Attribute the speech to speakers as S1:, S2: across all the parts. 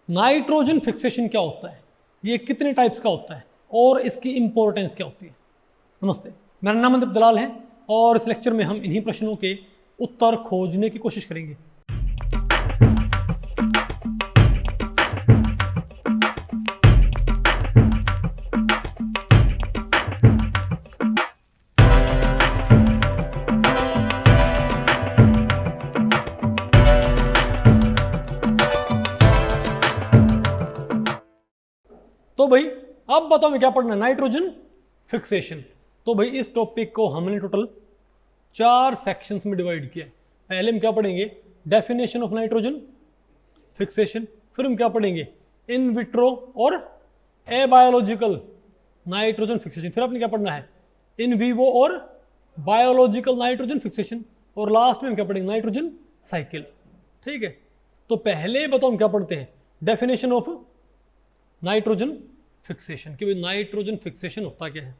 S1: Nitrogen fixation क्या होता है, ये कितने टाइप्स का होता है और इसकी इंपॉर्टेंस क्या होती है। नमस्ते, मेरा नाम अमित दलाल है और इस लेक्चर में हम इन्हीं प्रश्नों के उत्तर खोजने की कोशिश करेंगे। तो भाई अब बताओ मैं क्या पढ़ना है, नाइट्रोजन फिक्सेशन। तो भाई इस टॉपिक को हमने टोटल 4 सेक्शंस में डिवाइड किया है। पहले हम क्या पढ़ेंगे, डेफिनेशन ऑफ नाइट्रोजन फिक्सेशन, फिर हम क्या पढ़ेंगे, इन विट्रो और एबायोलॉजिकल नाइट्रोजन फिक्सेशन, फिर आपने क्या पढ़ना है, इन वीवो और बायोलॉजिकल नाइट्रोजन फिक्सेशन, और लास्ट में हम क्या पढ़ेंगे, नाइट्रोजन साइकिल। ठीक है, तो पहले बताओ हम क्या पढ़ते हैं, डेफिनेशन ऑफ नाइट्रोजन फिक्सेशन, कि भाई नाइट्रोजन फिक्सेशन होता क्या है।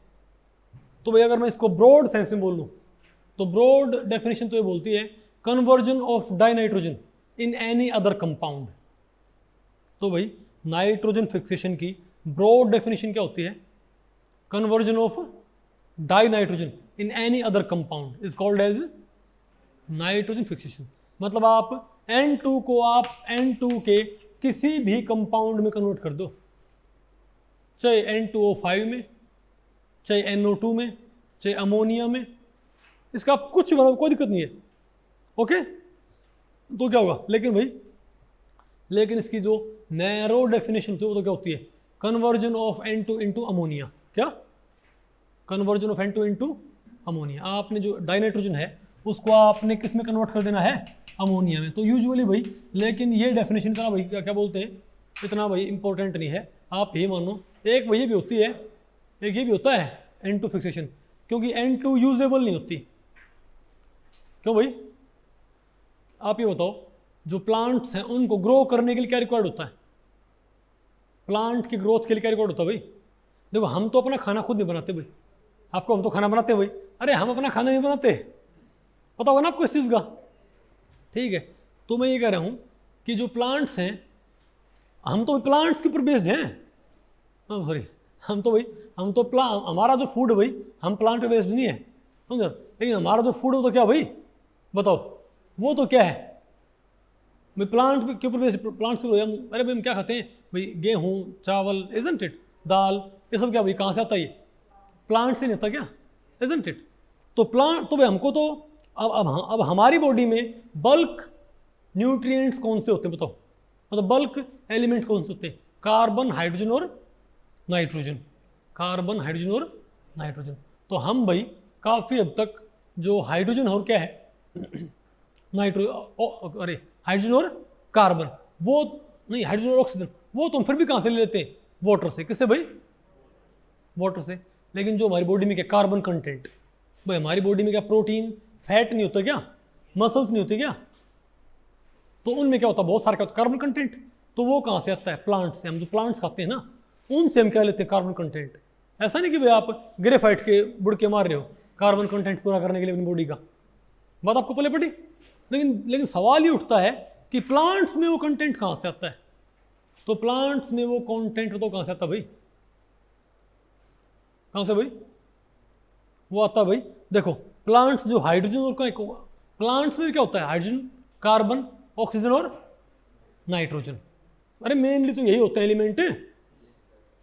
S1: तो भाई अगर मैं इसको ब्रॉड सेंस में बोल लूँ तो ब्रॉड डेफिनेशन तो ये बोलती है conversion of dinitrogen in any other compound. तो भाई नाइट्रोजन फिक्सेशन की ब्रॉड डेफिनेशन क्या होती है, conversion of dinitrogen in any other compound is called as nitrogen fixation. मतलब आप N2 को आप N2 के किसी भी कंपाउंड में कन्वर्ट कर दो, चाहे N2O5 में, चाहे NO2 में, चाहे अमोनिया में, इसका आप कुछ बनाओ, कोई दिक्कत नहीं है। ओके, तो क्या होगा, लेकिन इसकी जो नैरो डेफिनेशन होती है वो तो क्या होती है, conversion of N2 into ammonia. क्या, conversion of N2 into ammonia. आपने जो डाइनाइट्रोजन है उसको आपने किस में कन्वर्ट कर देना है, अमोनिया में। तो यूजुअली भाई, लेकिन ये डेफिनेशन इतना भाई क्या बोलते हैं, इतना भाई इंपॉर्टेंट नहीं है। आप ये मानो एक भाई ये भी होती है, एक ये भी होता है N2 फिक्सेशन, क्योंकि N2 यूजेबल नहीं होती। क्यों भाई, आप ये बताओ, जो प्लांट्स हैं उनको ग्रो करने के लिए क्या रिक्वायर्ड होता है, प्लांट की ग्रोथ के लिए क्या रिक्वायर्ड होता है भाई। देखो हम तो अपना खाना खुद नहीं बनाते भाई, आपको हम तो खाना बनाते हैं भाई, अरे हम अपना खाना नहीं बनाते, पता होगा ना आपको इस चीज़ का। ठीक है, तो मैं ये कह रहा हूँ कि जो प्लांट्स हैं, हम तो प्लांट्स के ऊपर बेस्ड हैं, सॉरी, हम तो हमारा जो फूड है भाई, हम प्लांट पे बेस्ड नहीं है, समझो। लेकिन हमारा जो फूड है वो तो क्या भाई, बताओ वो तो क्या है भाई, प्लांट के ऊपर बेस्ड। प्लांट्स के, अरे भाई हम क्या खाते हैं भाई, गेहूँ चावल, इजंट इट, दाल, ये सब क्या भाई कहाँ से आता है, ये प्लांट से नहीं आता क्या, इजंट इट। तो प्लांट तो भाई हमको तो अब हमारी बॉडी में बल्क न्यूट्रिएंट्स कौन से होते हैं बताओ, मतलब बल्क एलिमेंट कौन से होते हैं, कार्बन, हाइड्रोजन और नाइट्रोजन, कार्बन, हाइड्रोजन और नाइट्रोजन। तो हम भाई काफ़ी हद तक जो हाइड्रोजन और क्या है हाइड्रोजन और कार्बन, वो नहीं, हाइड्रोजन और ऑक्सीजन, वो तो हम फिर भी कहाँ से ले लेते हैं, वाटर से। किससे भाई, वाटर से। लेकिन जो हमारी बॉडी में क्या कार्बन कंटेंट, भाई हमारी बॉडी में क्या प्रोटीन, फैट नहीं होता क्या, मसल्स नहीं होते क्या, तो उनमें क्या होता है, बहुत सारा क्या होता है, कार्बन कंटेंट। तो वो कहाँ से आता है, प्लांट से। हम जो प्लांट्स खाते हैं ना, उनसे हम क्या लेते हैं, कार्बन कंटेंट। ऐसा नहीं कि भाई आप ग्रेफाइट के बुड़के मार रहे हो कार्बन कंटेंट पूरा करने के लिए अपनी बॉडी का, बात आपको पहले पड़ी। लेकिन सवाल ये उठता है कि प्लांट्स में वो कंटेंट कहाँ से आता है। तो प्लांट्स में वो कंटेंट तो कहाँ से आता है भाई, कहाँ से भाई, वो आता है भाई, देखो प्लांट्स जो हाइड्रोजन और प्लांट्स में क्या होता है, हाइड्रोजन, कार्बन, ऑक्सीजन और नाइट्रोजन। अरे मेनली तो यही होते हैं एलिमेंट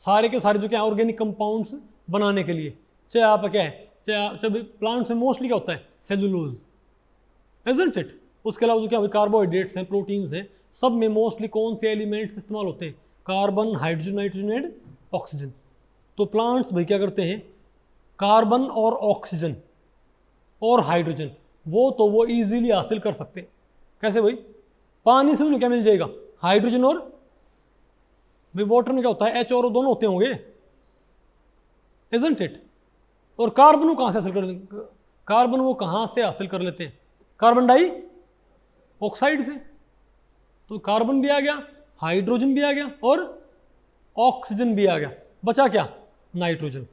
S1: सारे के सारे जो क्या ऑर्गेनिक कंपाउंड्स बनाने के लिए। चाहे आप क्या है, चाहे प्लांट्स में मोस्टली क्या होता है, सेलुलोज, इजंट इट। उसके अलावा जो क्या कार्बोहाइड्रेट्स हैं, प्रोटीन्स हैं, सब में मोस्टली कौन से एलिमेंट्स इस्तेमाल होते हैं, carbon, hydrogen, nitrogen and oxygen. तो प्लांट्स भाई क्या करते हैं, कार्बन और ऑक्सीजन और हाइड्रोजन वो इजीली हासिल कर सकते हैं। कैसे भाई, पानी से उन्हें क्या मिल जाएगा, हाइड्रोजन, और भाई वाटर में क्या होता है, H और O दोनों होते होंगे, इजंट इट। और कार्बन वो कहाँ से हासिल कर, कार्बन वो कहाँ से हासिल कर लेते हैं, कार्बन डाई ऑक्साइड से। तो कार्बन भी आ गया, हाइड्रोजन भी आ गया और ऑक्सीजन भी आ गया, बचा क्या, नाइट्रोजन।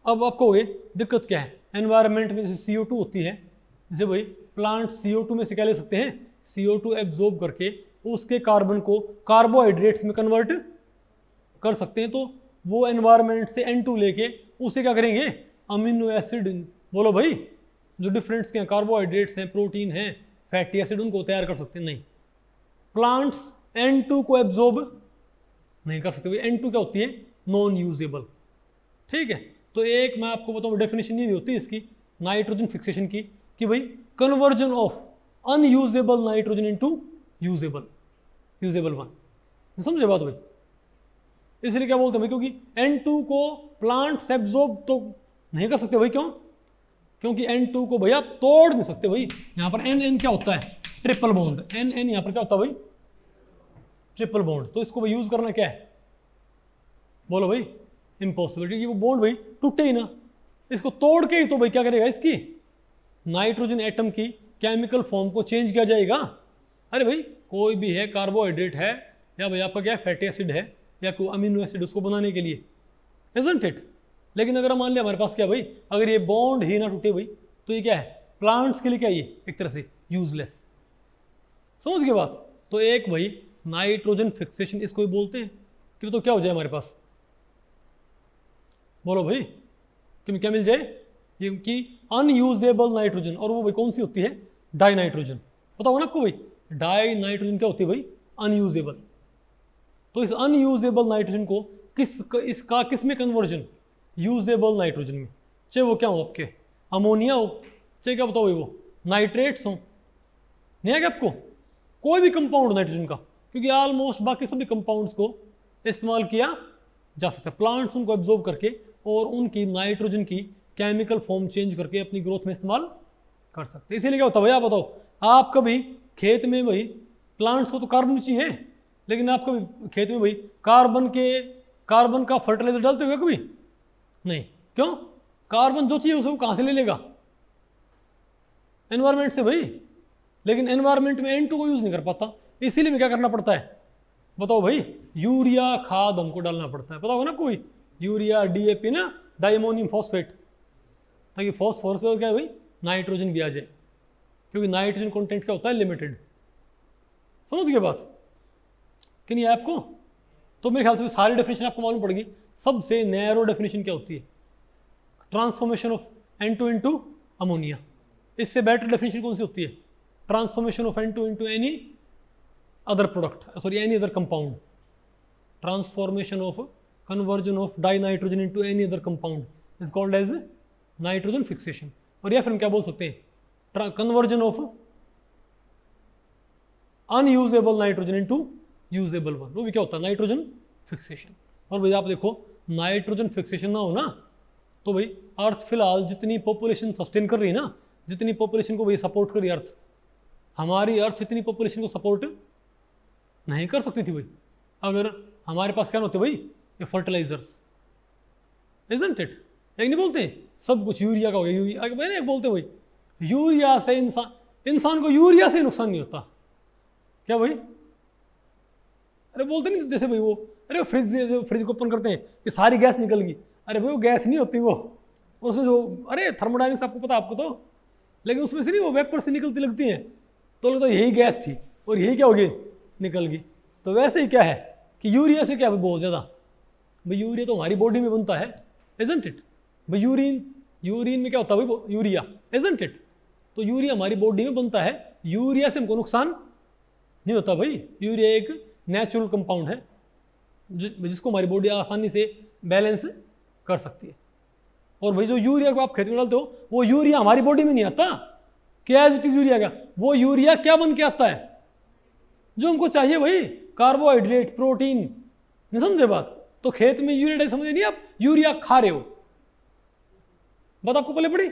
S1: अब आप कहोगे दिक्कत क्या है, एनवायरनमेंट में जैसे CO2 होती है, जैसे भाई प्लांट CO2 में से क्या ले सकते हैं, CO2 एब्जॉर्ब करके उसके कार्बन को कार्बोहाइड्रेट्स में कन्वर्ट कर सकते हैं। तो वो एनवायरनमेंट से N2 लेके उसे क्या करेंगे, अमीनो एसिड, बोलो भाई, जो डिफरेंट्स के कार्बोहाइड्रेट्स हैं, प्रोटीन हैं, फैटी एसिड, उनको तैयार कर सकते हैं? नहीं। प्लांट्स N2 को एब्जॉर्ब नहीं कर सकते। N2 क्या होती है, नॉन यूजेबल। ठीक है, तो एक मैं आपको बताऊं डेफिनेशन ये भी होती है इसकी नाइट्रोजन फिक्सेशन की, कि भाई conversion of unusable nitrogen into usable one. समझे बात भाई? इसलिए क्या बोलते हैं भाई, क्योंकि N2 को प्लांट्स एब्जॉर्ब तो नहीं कर सकते भाई। क्यों? क्योंकि N2 को भैया तोड़ नहीं सकते भाई। यहां पर N क्या होता है, ट्रिपल बॉन्ड। N यहां पर क्या होता है भाई, ट्रिपल बॉन्ड। तो इसको भाई यूज करना क्या है, बोलो भाई, इम्पॉसिबल, क्योंकि वो बॉन्ड भाई टूटे ही ना। इसको तोड़ के ही तो भाई क्या करेगा, इसकी नाइट्रोजन एटम की केमिकल फॉर्म को चेंज किया जाएगा। अरे भाई कोई भी है, कार्बोहाइड्रेट है, या भाई आपका क्या फैटी एसिड है, या कोई अमीनो एसिड, उसको बनाने के लिए, इजंट इट। लेकिन अगर हम मान लिया हमारे पास क्या भाई, अगर ये बॉन्ड ही ना टूटे भाई, तो ये क्या है, प्लांट्स के लिए क्या, ये एक तरह से यूजलेस। समझ गए बात? तो एक भाई नाइट्रोजन फिक्सेशन इसको ही बोलते हैं कि तो क्या हो जाए हमारे पास, बोलो भाई, कि क्या मिल जाए, ये कि अनयूजेबल नाइट्रोजन। और वो भाई कौन सी होती है, डाई नाइट्रोजन। पता होगा ना आपको भाई, डाई नाइट्रोजन क्या होती है भाई, अनयूजेबल। तो इस अनयूजेबल नाइट्रोजन को किस में कन्वर्जन, यूजेबल नाइट्रोजन में। चाहे वो क्या हो आपके, अमोनिया हो, चाहे क्या बताओ भाई वो नाइट्रेट्स हो, नहीं है क्या आपको, कोई भी कंपाउंड नाइट्रोजन का, क्योंकि ऑलमोस्ट बाकी सभी कंपाउंड्स को इस्तेमाल किया जा सकता है। प्लांट्स उनको एब्जॉर्ब करके और उनकी नाइट्रोजन की केमिकल फॉर्म चेंज करके अपनी ग्रोथ में इस्तेमाल कर सकते हैं। इसीलिए क्या होता है भाई, आप बताओ, आप कभी खेत में भाई, प्लांट्स को तो कार्बन चाहिए, लेकिन आप कभी खेत में भाई कार्बन का फर्टिलाइजर डालते हो कभी? नहीं। क्यों? कार्बन जो चाहिए उसे वो कहां से ले लेगा, एनवायरमेंट से भाई। लेकिन एनवायरमेंट में N2 को यूज नहीं कर पाता, इसीलिए में क्या करना पड़ता है, बताओ भाई, यूरिया खाद हमको डालना पड़ता है। पता होगा ना कोई, यूरिया, DAP ना, डाइमोनियम फॉस्फेट, ताकि फॉस्फोरस पे क्या है भाई, नाइट्रोजन भी आ जाए, क्योंकि नाइट्रोजन कंटेंट क्या होता है, लिमिटेड। समझ गए बात कि नहीं आपको? तो मेरे ख्याल से सारी डेफिनेशन आपको मालूम पड़ेगी। सबसे नैरो डेफिनेशन क्या होती है, transformation of N2 into ammonia. इससे बेटर डेफिनेशन कौन सी होती है, transformation of N2 into any other product, sorry any other compound. Transformation of conversion of di nitrogen into any other compound is called as nitrogen fixation. और या फिर हम क्या बोल सकते हैं, conversion of unusable nitrogen into usable one, वो भी क्या होता है, नाइट्रोजन फिक्सेशन। और भाई आप देखो, नाइट्रोजन फिक्सेशन ना हो ना, तो भाई अर्थ फिलहाल जितनी पॉपुलेशन सस्टेन कर रही है ना, जितनी पॉपुलेशन को भाई सपोर्ट कर रही है अर्थ, हमारी अर्थ इतनी पॉपुलेशन को सपोर्ट नहीं कर सकती थी भाई, अगर हमारे पास क्या होते भाई, ये फर्टिलाइजर्स, इजंट इट। एक नहीं बोलते सब कुछ यूरिया का हो गया, यूरिया मैंने एक बोलते भाई, यूरिया से इंसान को यूरिया से नुकसान नहीं होता क्या भाई? अरे बोलते नहीं जैसे भाई वो, अरे फ्रिज को ओपन करते हैं कि सारी गैस निकल गई, अरे भाई वो गैस नहीं होती, वो उसमें जो, अरे थर्मोडायनेमिक्स आपको पता, आपको तो, लेकिन उसमें से नहीं वो वेपर से निकलती लगती हैं, तो लगता है यही गैस थी और यही क्या होगी, निकल गई। तो वैसे ही क्या है कि यूरिया से क्या है बहुत ज़्यादा भाई, यूरिया तो हमारी बॉडी में बनता है, इजंट इट भाई। यूरिन में क्या होता है भाई, यूरिया, इजंट इट। तो यूरिया हमारी बॉडी में बनता है, यूरिया से हमको नुकसान नहीं होता भाई। यूरिया एक नेचुरल कंपाउंड है जिसको हमारी बॉडी आसानी से बैलेंस कर सकती है। और भाई जो यूरिया को आप खेत में डालते हो, वो यूरिया हमारी बॉडी में नहीं आता, क्या एज इट इज यूरिया का, वो यूरिया क्या बन के आता है, जो हमको चाहिए भाई, कार्बोहाइड्रेट, प्रोटीन। नहीं समझे बात? तो खेत में यूरिया समझे नहीं आप, यूरिया खा रहे हो, बात आपको पहले पड़ी।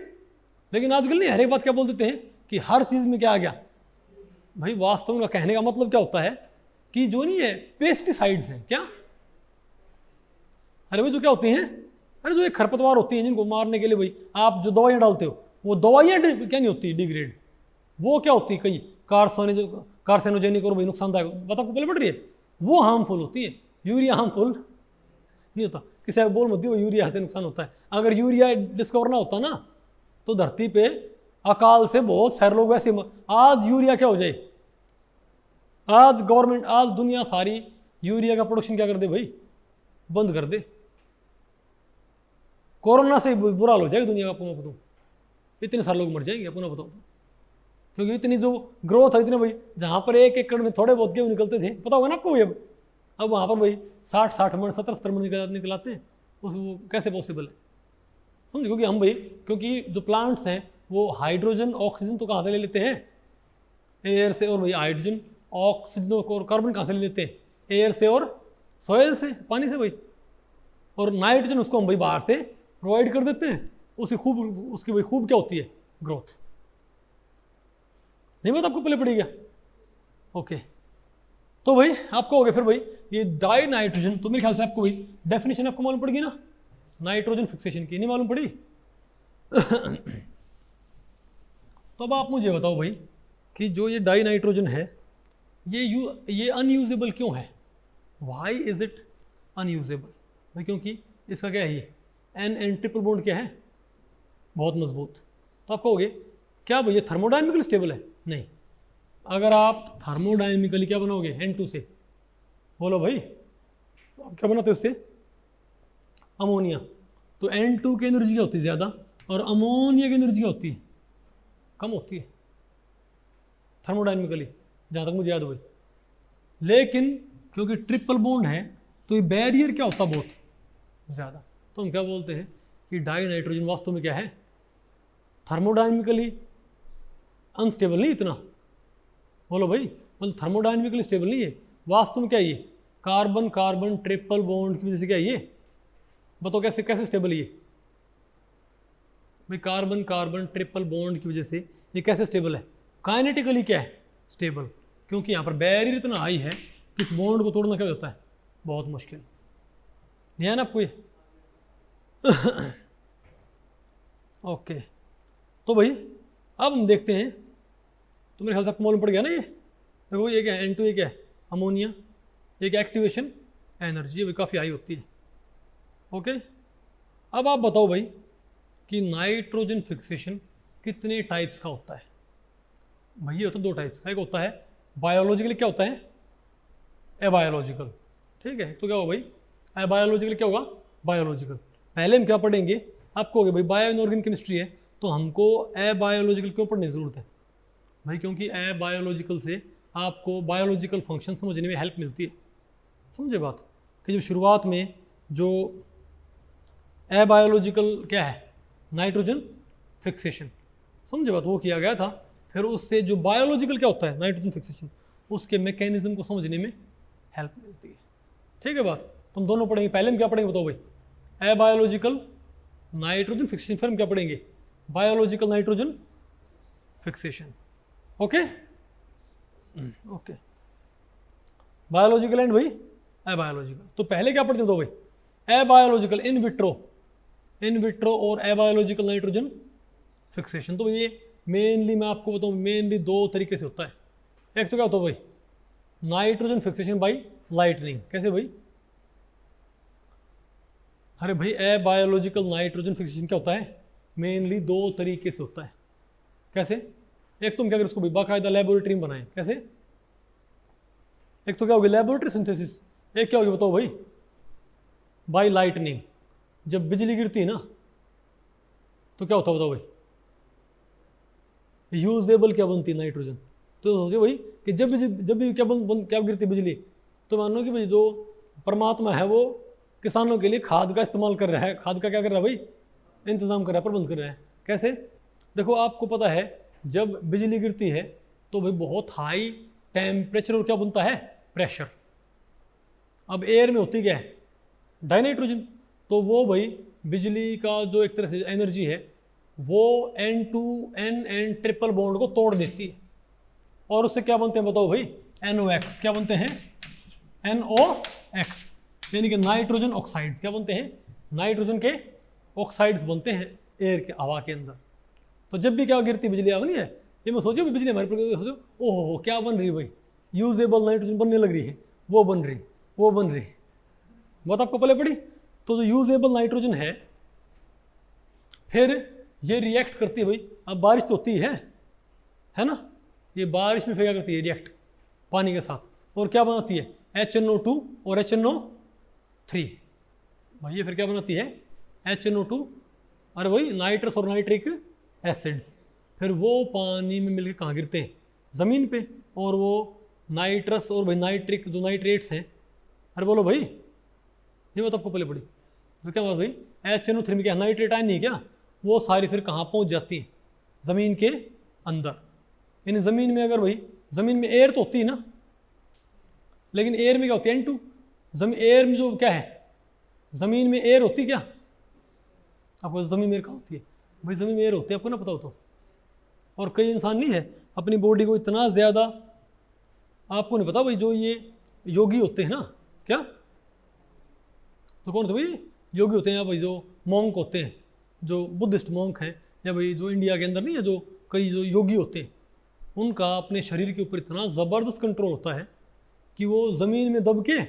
S1: लेकिन आजकल नहीं, हर एक बात क्या बोल देते हैं कि हर चीज में क्या आ गया भाई। वास्तव में कहने का मतलब क्या होता है कि जो नहीं है, पेस्टिसाइड्स हैं क्या, अरे भाई जो क्या होती हैं, अरे जो एक खरपतवार होती हैं जिनको मारने के लिए भाई आप जो दवाइयाँ डालते हो, वो दवाइयाँ क्या नहीं होती, डिग्रेड, वो क्या होती है, कई कार्सिनोजेनिक और भाई नुकसानदायक, बात आपको पहले पड़ रही है, वो हार्मफुल होती है। यूरिया हार्मफुल नहीं होता, किसी बोल मत दियो यूरिया से नुकसान होता है। अगर यूरिया डिस्कवर ना होता ना, तो धरती पे अकाल से बहुत सारे लोग वैसे आज यूरिया क्या हो जाए, आज गवर्नमेंट, आज दुनिया सारी यूरिया का प्रोडक्शन क्या कर दे भाई, बंद कर दे। कोरोना से बुरा हाल हो जाएगा दुनिया का, अपना बताओ, इतने सारे लोग मर जाएंगे अपना बताओ, क्योंकि इतनी जो ग्रोथ है इतने भाई, जहाँ पर 1 एकड़ में थोड़े बहुत गेहूँ निकलते थे, पता होगा ना आपको भाई, अब वहाँ पर भाई 60 मन 70 मन निकलाते हैं, उस वो कैसे पॉसिबल है, समझो। क्योंकि हम भाई, क्योंकि जो प्लांट्स हैं वो हाइड्रोजन ऑक्सीजन तो कहाँ से ले लेते हैं, एयर से, और भाई हाइड्रोजन ऑक्सीजन और कार्बन कहाँ से ले लेते हैं, एयर से और सॉइल से, पानी से भाई, और नाइट्रोजन उसको हम भाई बाहर से प्रोवाइड कर देते हैं, उसकी भाई खूब क्या होती है, ग्रोथ। नहीं बात आपको पहले पड़ी क्या? ओके, तो भाई आपको हो गया फिर भाई ये डाई नाइट्रोजन, तो मेरे ख्याल से आपको भाई डेफिनेशन आपको मालूम पड़ेगी ना नाइट्रोजन फिक्सेशन की, नहीं मालूम पड़ी? तो अब आप मुझे बताओ भाई कि जो ये डाई नाइट्रोजन है ये अनयूजेबल क्यों है? वाई इज इट अनयूजेबल भाई? क्योंकि इसका क्या है, ये एन ट्रिपल बॉन्ड क्या है, बहुत मजबूत। तो आप कहोगे क्या भाई ये थर्मोडायनेमिकली स्टेबल है? नहीं। अगर आप थर्मोडायनेमिकली क्या बनाओगे N2 से, बोलो भाई, तो आप क्या बनाते हो उससे, अमोनिया। तो N2 की एनर्जी क्या होती है ज़्यादा, और अमोनिया की एनर्जी क्या होती है, कम होती है थर्मोडायनेमिकली, जहाँ तक मुझे याद हो भाई। लेकिन क्योंकि ट्रिपल बॉन्ड है तो ये बैरियर क्या होता है, बहुत ज़्यादा। तो हम क्या बोलते हैं कि डाई नाइट्रोजन वास्तव में क्या है, थर्मोडायनेमिकली अनस्टेबल नहीं इतना, बोलो भाई, मतलब थर्मोडायनेमिकली स्टेबल नहीं है, वास्तव में क्या है ये कार्बन कार्बन ट्रिपल बॉन्ड की वजह से क्या है ये, बताओ कैसे कैसे स्टेबल है ये भाई, कार्बन कार्बन ट्रिपल बॉन्ड की वजह से ये कैसे स्टेबल है, काइनेटिकली क्या है स्टेबल, क्योंकि यहाँ पर बैरियर इतना हाई है कि इस बॉन्ड को तोड़ना क्या हो जाता है, बहुत मुश्किल। नहीं है ना आपको ये? ओके, तो भाई अब हम देखते हैं, तो मेरे ख्याल से आपको मालूम पड़ गया ना ये, देखो ये क्या है N2, ये क्या है अमोनिया, एक एक्टिवेशन एनर्जी भी काफ़ी हाई होती है। ओके, अब आप बताओ भाई कि नाइट्रोजन फिक्सेशन कितने टाइप्स का होता है? भाई ये होता है 2 टाइप्स का, एक होता है बायोलॉजिकली, क्या होता है एबायोलॉजिकल, ठीक है। तो क्या होगा भाई, एबायोलॉजिकल क्या होगा, बायोलॉजिकल। पहले हम क्या पढ़ेंगे, आपको हो गया भाई बायो इनऑर्गेनिक केमिस्ट्री है, तो हमको एबायोलॉजिकल क्यों पढ़ने की जरूरत है भाई, क्योंकि एबायोलॉजिकल से आपको बायोलॉजिकल फंक्शन समझने में हेल्प मिलती है। समझे बात, कि जब शुरुआत में जो एबायोलॉजिकल क्या है नाइट्रोजन फिक्सेशन, समझे बात, वो किया गया था, फिर उससे जो बायोलॉजिकल क्या होता है नाइट्रोजन फिक्सेशन, उसके मैकेनिज्म को समझने में हेल्प मिलती है। ठीक है बात, तुम दोनों पढ़ेंगे। पहले हम क्या पढ़ेंगे बताओ भाई, एबायोलॉजिकल नाइट्रोजन फिक्सेशन, फिर हम क्या पढ़ेंगे biological nitrogen fixation. Okay okay, biological and भाई एबायोलॉजिकल। तो पहले क्या पढ़ते हो भाई, एबायोलॉजिकल इन विट्रो और एबायोलॉजिकल नाइट्रोजन फिक्सेशन। तो ये मेनली मैं आपको बताऊं, मेनली 2 तरीके से होता है। एक तो क्या होता है भाई नाइट्रोजन फिक्सेशन बाय लाइटनिंग, कैसे भाई, अरे भाई एबायोलॉजिकल नाइट्रोजन फिक्सेशन क्या होता है, मेनली 2 तरीके से होता है। कैसे, एक तुम क्या करें उसको बाकायदा लेबोरेटरी में बनाएं, कैसे, एक तो क्या होगी लेबोरेटरी सिंथेसिस, एक क्या होगी बताओ भाई बाय लाइटनिंग। जब बिजली गिरती है ना तो क्या होता है बताओ भाई, यूजेबल क्या बनती है नाइट्रोजन। तो सोचो भाई कि जब भी क्या गिरती बिजली, तो मानो कि भाई जो परमात्मा है वो किसानों के लिए खाद का इस्तेमाल कर रहा है, खाद का क्या कर रहा है भाई, इंतजाम कर रहा है, प्रबंध कर रहा है। कैसे, देखो आपको पता है जब बिजली गिरती है तो भाई बहुत हाई टेम्परेचर और क्या बनता है प्रेशर। अब एयर में होती क्या है डाई नाइट्रोजन, तो वो भाई बिजली का जो एक तरह से एनर्जी है वो N2N ट्रिपल बॉन्ड को तोड़ देती है, और उससे क्या बनते हैं बताओ भाई NOx, क्या बनते हैं NOx, यानी कि नाइट्रोजन ऑक्साइड्स। क्या बनते हैं, नाइट्रोजन के ऑक्साइड्स बनते हैं एयर के, हवा के अंदर। तो जब भी क्या गिरती बिजली आ नहीं है, ये मैं सोचो बिजली हमारे पर, सोचो ओहो क्या बन रही है भाई, यूजेबल नाइट्रोजन बनने लग रही है, वो बन रही, बात आपको पहले पड़ी। तो जो यूजेबल नाइट्रोजन है फिर ये रिएक्ट करती है भाई, अब बारिश तो होती है ना, ये बारिश में फिर क्या करती है रिएक्ट, पानी के साथ, और क्या बनाती है HNO2 और HNO3। भाई ये फिर क्या बनाती है HNO2, अरे वही नाइट्रस और नाइट्रिक एसिड्स। फिर वो पानी में मिलकर कहाँ गिरते हैं, ज़मीन पे, और वो नाइट्रस और भाई नाइट्रिक जो नाइट्रेट्स हैं, अरे बोलो भाई, ये बात आपको पहले पड़ी, तो क्या बात भाई HNO3 में क्या नाइट्रेट आयन नहीं क्या, वो सारी फिर कहाँ पहुँच जाती हैं, ज़मीन के अंदर। यानी ज़मीन में अगर भाई, ज़मीन में एयर तो होती है ना, लेकिन एयर में क्या होती है N2, एयर में जो क्या है, ज़मीन में एयर होती क्या, आपको ज़मीन में एयर कहाँ होती है भाई, ज़मीन में एयर होती है, आपको ना पता हो तो। और कई इंसान नहीं है अपनी बॉडी को इतना ज़्यादा, आपको नहीं पता भाई, जो ये योगी होते हैं ना, क्या तो कौन थे भाई, योगी होते हैं या भाई जो मॉन्क होते हैं, जो बुद्धिस्ट मॉन्क हैं, या भाई जो इंडिया के अंदर नहीं है, जो कई जो योगी होते हैं, उनका अपने शरीर के ऊपर इतना ज़बरदस्त कंट्रोल होता है कि वो ज़मीन में दब के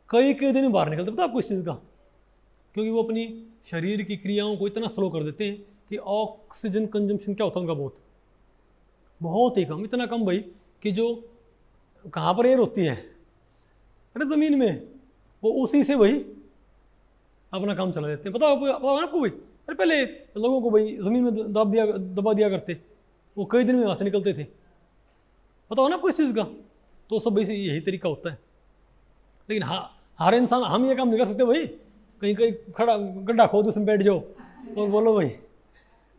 S1: कई कई दिन बाहर निकलते। पता आपको इस चीज़ का, क्योंकि वो अपनी शरीर की क्रियाओं को इतना स्लो कर देते हैं कि ऑक्सीजन कंजम्पशन क्या होता है उनका बहुत ही कम, इतना कम भाई कि जो कहाँ पर एयर होती है, अरे ज़मीन में, वो उसी से भाई अपना काम चला देते हैं। पता आपको भाई, अरे पहले लोगों को भाई ज़मीन में दबा दिया करते, वो कई दिन में वहाँ से निकलते थे, पता हो ना आपको इस चीज़ का। तो सब भाई यही तरीका होता है, लेकिन हाँ हर इंसान हम ये काम नहीं कर सकते भाई, कहीं कहीं खड़ा गड्ढा खोद उसमें बैठ जाओ और बोलो भाई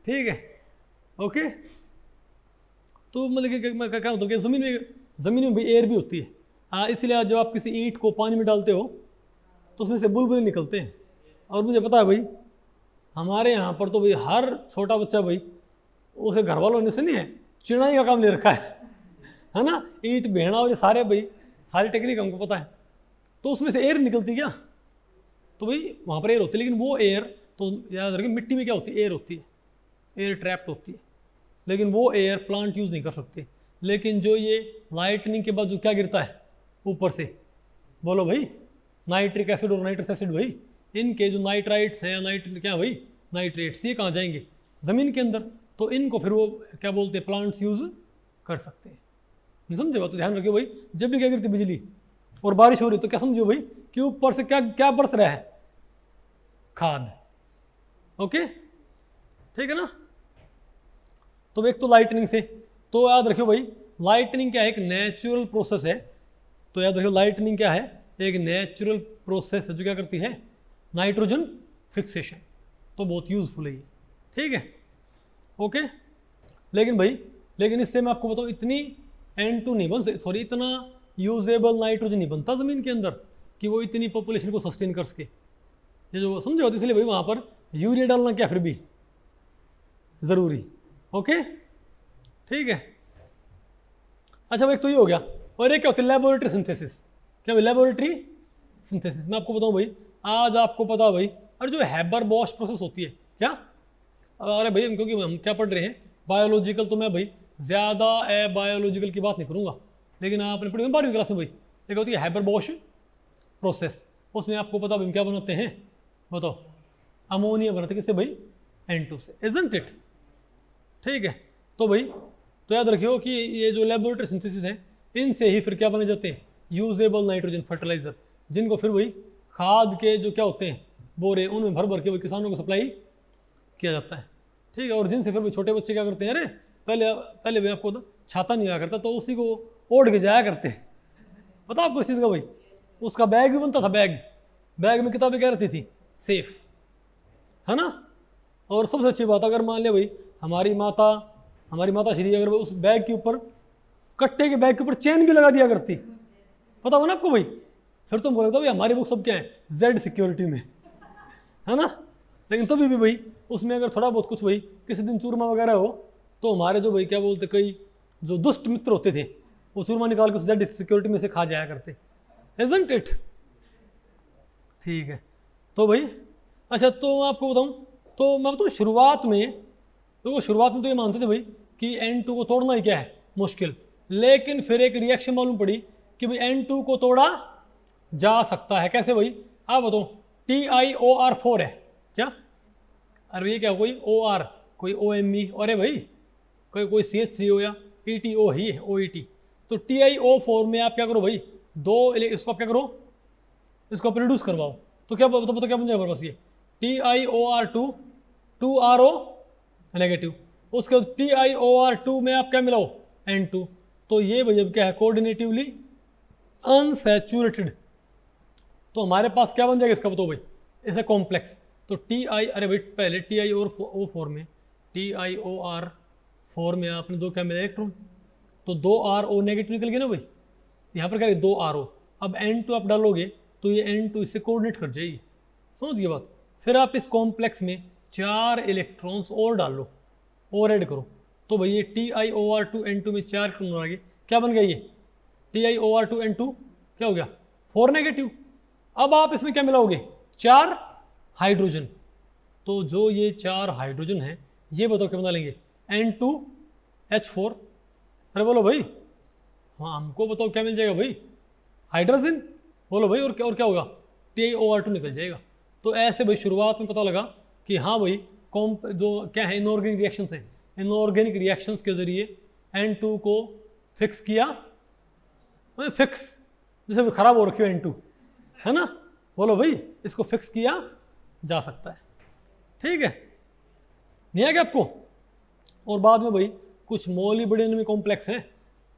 S1: ठीक है ओके। तो मतलब कि मैं क्या होता है कि ज़मीन में भाई एयर भी होती है, हाँ, इसलिए जब आप किसी ईंट को पानी में डालते हो तो उसमें से बुलबुले निकलते हैं। और मुझे पता है भाई, हमारे यहाँ पर तो भाई हर छोटा बच्चा भाई, उसे घर वालों ने से नहीं है, चिड़ाई का काम ले रखा है ना, ईंट भेड़ा और ये सारे भाई सारी टेक्निक हमको पता है। तो उसमें से एयर निकलती क्या, तो भाई वहाँ पर एयर होती है, लेकिन वो एयर तो याद रखिए मिट्टी में क्या होती है, एयर होती है, एयर ट्रैप्ड होती है, लेकिन वो एयर प्लांट यूज़ नहीं कर सकते। लेकिन जो ये लाइटनिंग के बाद जो क्या गिरता है ऊपर से, बोलो भाई नाइट्रिक एसिड और नाइट्रस एसिड, भाई इनके जो नाइट्राइट्स हैं, क्या भाई नाइट्रेट्स, ये कहाँ जाएंगे, ज़मीन के अंदर। तो इनको फिर वो क्या बोलते हैं, प्लांट्स यूज़ कर सकते हैं। नहीं समझे बात, तो ध्यान रखियो भाई, जब भी क्या गिरती बिजली और बारिश हो रही तो क्या समझो भाई कि ऊपर से क्या क्या बरस रहा है, खाद। ओके ठीक है ना। तो एक तो लाइटनिंग से, तो याद रखियो भाई लाइटनिंग क्या है, एक नेचुरल प्रोसेस है। तो याद रखियो लाइटनिंग क्या है, एक नेचुरल प्रोसेस है जो क्या करती है, नाइट्रोजन फिक्सेशन। तो बहुत यूजफुल है ये, ठीक है ओके। लेकिन इससे मैं आपको बताऊँ, इतनी N2 नहीं बन सकती, सॉरी इतना यूजेबल नाइट्रोजन नहीं बनता ज़मीन के अंदर कि वो इतनी पॉपुलेशन को सस्टेन कर सके। ये जो समझे होती, इसलिए भाई वहाँ पर यूरिया डालना क्या फिर भी ज़रूरी। ओके ठीक है। अच्छा भाई, तो ये हो गया। और एक क्या होती है, लेबोरेटरी सिंथेसिस। क्या भाई लेबोरेटरी सिंथेसिस, मैं आपको बताऊँ भाई, आज आपको पता भाई, और जो हैबर बॉश प्रोसेस होती है क्या, अरे भाई क्योंकि हम क्या पढ़ रहे हैं बायोलॉजिकल, तो मैं भाई ज़्यादा बायोलॉजिकल की बात नहीं करूँगा, लेकिन आपने पढ़ी 12वीं क्लास में भाई, एक होती है हैबर बॉश प्रोसेस। उसमें आपको पता भाई क्या बनाते हैं, बताओ, अमोनिया बनाते किससे भाई, N2 से, इजंट इट, ठीक है। तो भाई तो याद रखियो कि ये जो लेबोरेटरी सिंथेसिस है, इनसे ही फिर क्या बने जाते हैं, यूजेबल नाइट्रोजन फर्टिलाइजर, जिनको फिर वही खाद के जो क्या होते हैं बोरे, उनमें भर भर के वही किसानों को सप्लाई किया जाता है, ठीक है। और जिनसे फिर छोटे बच्चे क्या करते हैं, अरे पहले भाई आपको तो छाता नहीं आया करता, तो उसी को ओढ़ के जाया करते हैं। पता आपको इस चीज़ का भाई, उसका बैग भी बनता था, बैग में किताबें क्या रहती थी, सेफ, है ना। और सबसे अच्छी बात, अगर मान लिया भाई हमारी माता श्री अगर उस बैग के ऊपर, कट्टे के बैग के ऊपर चेन भी लगा दिया करती, पता हो ना आपको भाई, फिर तुम बोलते भाई हमारी बुक सब क्या है, जेड सिक्योरिटी में, है ना। लेकिन तभी भी भाई उसमें अगर थोड़ा बहुत कुछ भाई किसी दिन चूरमा वगैरह हो, तो हमारे जो भाई क्या बोलते, कई जो दुष्ट मित्र होते थे, वो चूरमा निकाल के जेड सिक्योरिटी में से खा जाया करते, इजंट इट, ठीक है। तो भाई अच्छा, तो मैं आपको बताऊँ, तो मैं बताऊँ शुरुआत में तो ये मानते थे भाई कि N2 को तोड़ना ही क्या है, मुश्किल। लेकिन फिर एक रिएक्शन मालूम पड़ी कि भाई N2 को तोड़ा जा सकता है। कैसे भाई, आप बताओ, TiOR4 है क्या, अरे ये क्या कोई OR, कोई OMe, अरे भाई कोई CH3 हो या ETO ही है, OET, तो TiO4 में आप क्या करो भाई, इसको आप क्या करो, इसको आप रिड्यूस करवाओ, तो क्या पता क्या बन जाएगा बस ये TiOR2 2RO नेगेटिव, उसके बाद TiOR2 में आप क्या मिलाओ N2, तो ये भैया क्या है कोऑर्डिनेटिवली अनसैचुरेटेड, तो हमारे पास क्या बन जाएगा इसका बताओ भाई, ऐसे कॉम्प्लेक्स, तो अरे भाई पहले TiO4 में TiOR4 में आपने दो क्या मिला इलेक्ट्रॉन, तो 2 RO नेगेटिव निकल गया ना भाई, यहाँ पर क्या है 2 RO, अब N2 आप डालोगे तो ये N2 इससे कोऑर्डिनेट कर जाएगी, समझ गए बात। फिर आप इस कॉम्प्लेक्स में 4 इलेक्ट्रॉन्स और डाल लो और ऐड करो, तो भाई ये TiOR2 N2 में 4 इलेक्ट्रॉन आ गए, क्या बन गया ये TiOR2 N2 क्या हो गया 4 नेगेटिव। अब आप इसमें क्या मिलाओगे 4 हाइड्रोजन, तो जो ये 4 हाइड्रोजन है ये बताओ क्या बना लेंगे N2H4, अरे बोलो भाई, हाँ हमको बताओ क्या मिल जाएगा भाई हाइड्रोजन, बोलो भाई, और क्या होगा TiOR2 निकल जाएगा। तो ऐसे भाई शुरुआत में पता लगा कि हाँ भाई जो क्या है इनऑर्गेनिक रिएक्शंस हैं, इनऑर्गेनिक रिएक्शंस के जरिए N2 को फिक्स किया, फिक्स जैसे खराब हो रखी हो N2 है ना, बोलो भाई इसको फिक्स किया जा सकता है, ठीक है, नहीं आ गया आपको। और बाद में भाई कुछ मोलिब्डेनम कॉम्प्लेक्स हैं,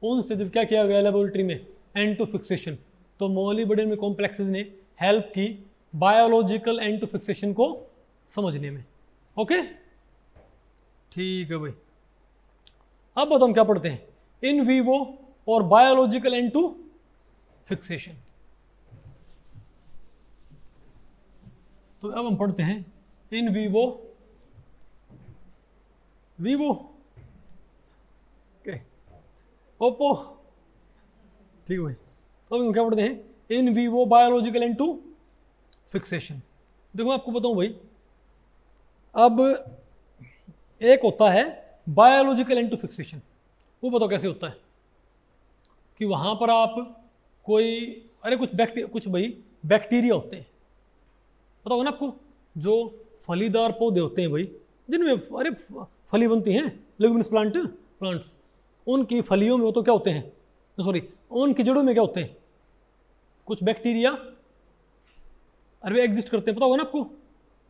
S1: उनसे जब क्या किया गया लेबोरेटरी में N2 फिक्सेशन, तो मोलिब्डेनम कॉम्प्लेक्सेस ने हेल्प की बायोलॉजिकल N2 फिक्सेशन को समझने में, ओके ठीक है भाई। अब बताओ हम क्या पढ़ते हैं इन वीवो और बायोलॉजिकल N2 फिक्सेशन। तो अब हम पढ़ते हैं इन वीवो ओप्पो, ठीक है भाई। तो अब हम क्या पढ़ते हैं in vivo biological N2 fixation. देखो आपको बताऊं भाई, अब एक होता है बायोलॉजिकल N2 फिक्सेशन, वो बताओ कैसे होता है कि वहां पर आप कुछ भाई बैक्टीरिया होते हैं, पता होगा ना आपको, जो फलीदार पौधे होते हैं भाई जिनमें अरे फली बनती हैं लेगुमिनस प्लांट्स, उनकी फलियों में वो तो क्या होते हैं, सॉरी उनकी जड़ों में क्या होते हैं कुछ बैक्टीरिया, अरे वे एग्जिस्ट करते हैं, पता होगा ना आपको।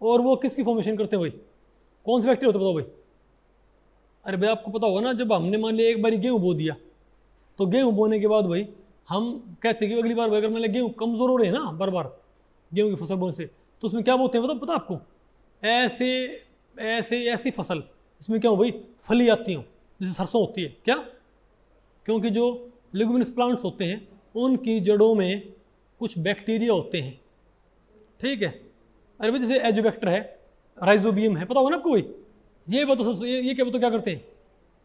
S1: और वो किसकी फॉर्मेशन करते हैं भाई, कौन से बैक्टीरिया होते हैं बताओ भाई। अरे भाई आपको पता होगा ना, जब हमने मान लिया एक बार गेहूँ बो दिया, तो गेहूँ बोने के बाद भाई हम कहते हैं कि अगली बार भाई अगर मान लिया गेहूँ कमज़ोर हो रहे हैं ना बार गेहूँ की फसल बोने से, तो उसमें क्या बोलते हैं पता आपको, ऐसी फसल इसमें क्या हो भाई फली आती हो, जैसे सरसों होती है, क्या, क्योंकि जो लेगुमिनस प्लांट्स होते हैं उनकी जड़ों में कुछ बैक्टीरिया होते हैं, ठीक है। अरे भाई जैसे एजोबैक्टर है, राइजोबियम है, पता होगा ना आपको भाई। ये बताओ ये क्या बताओ क्या करते हैं,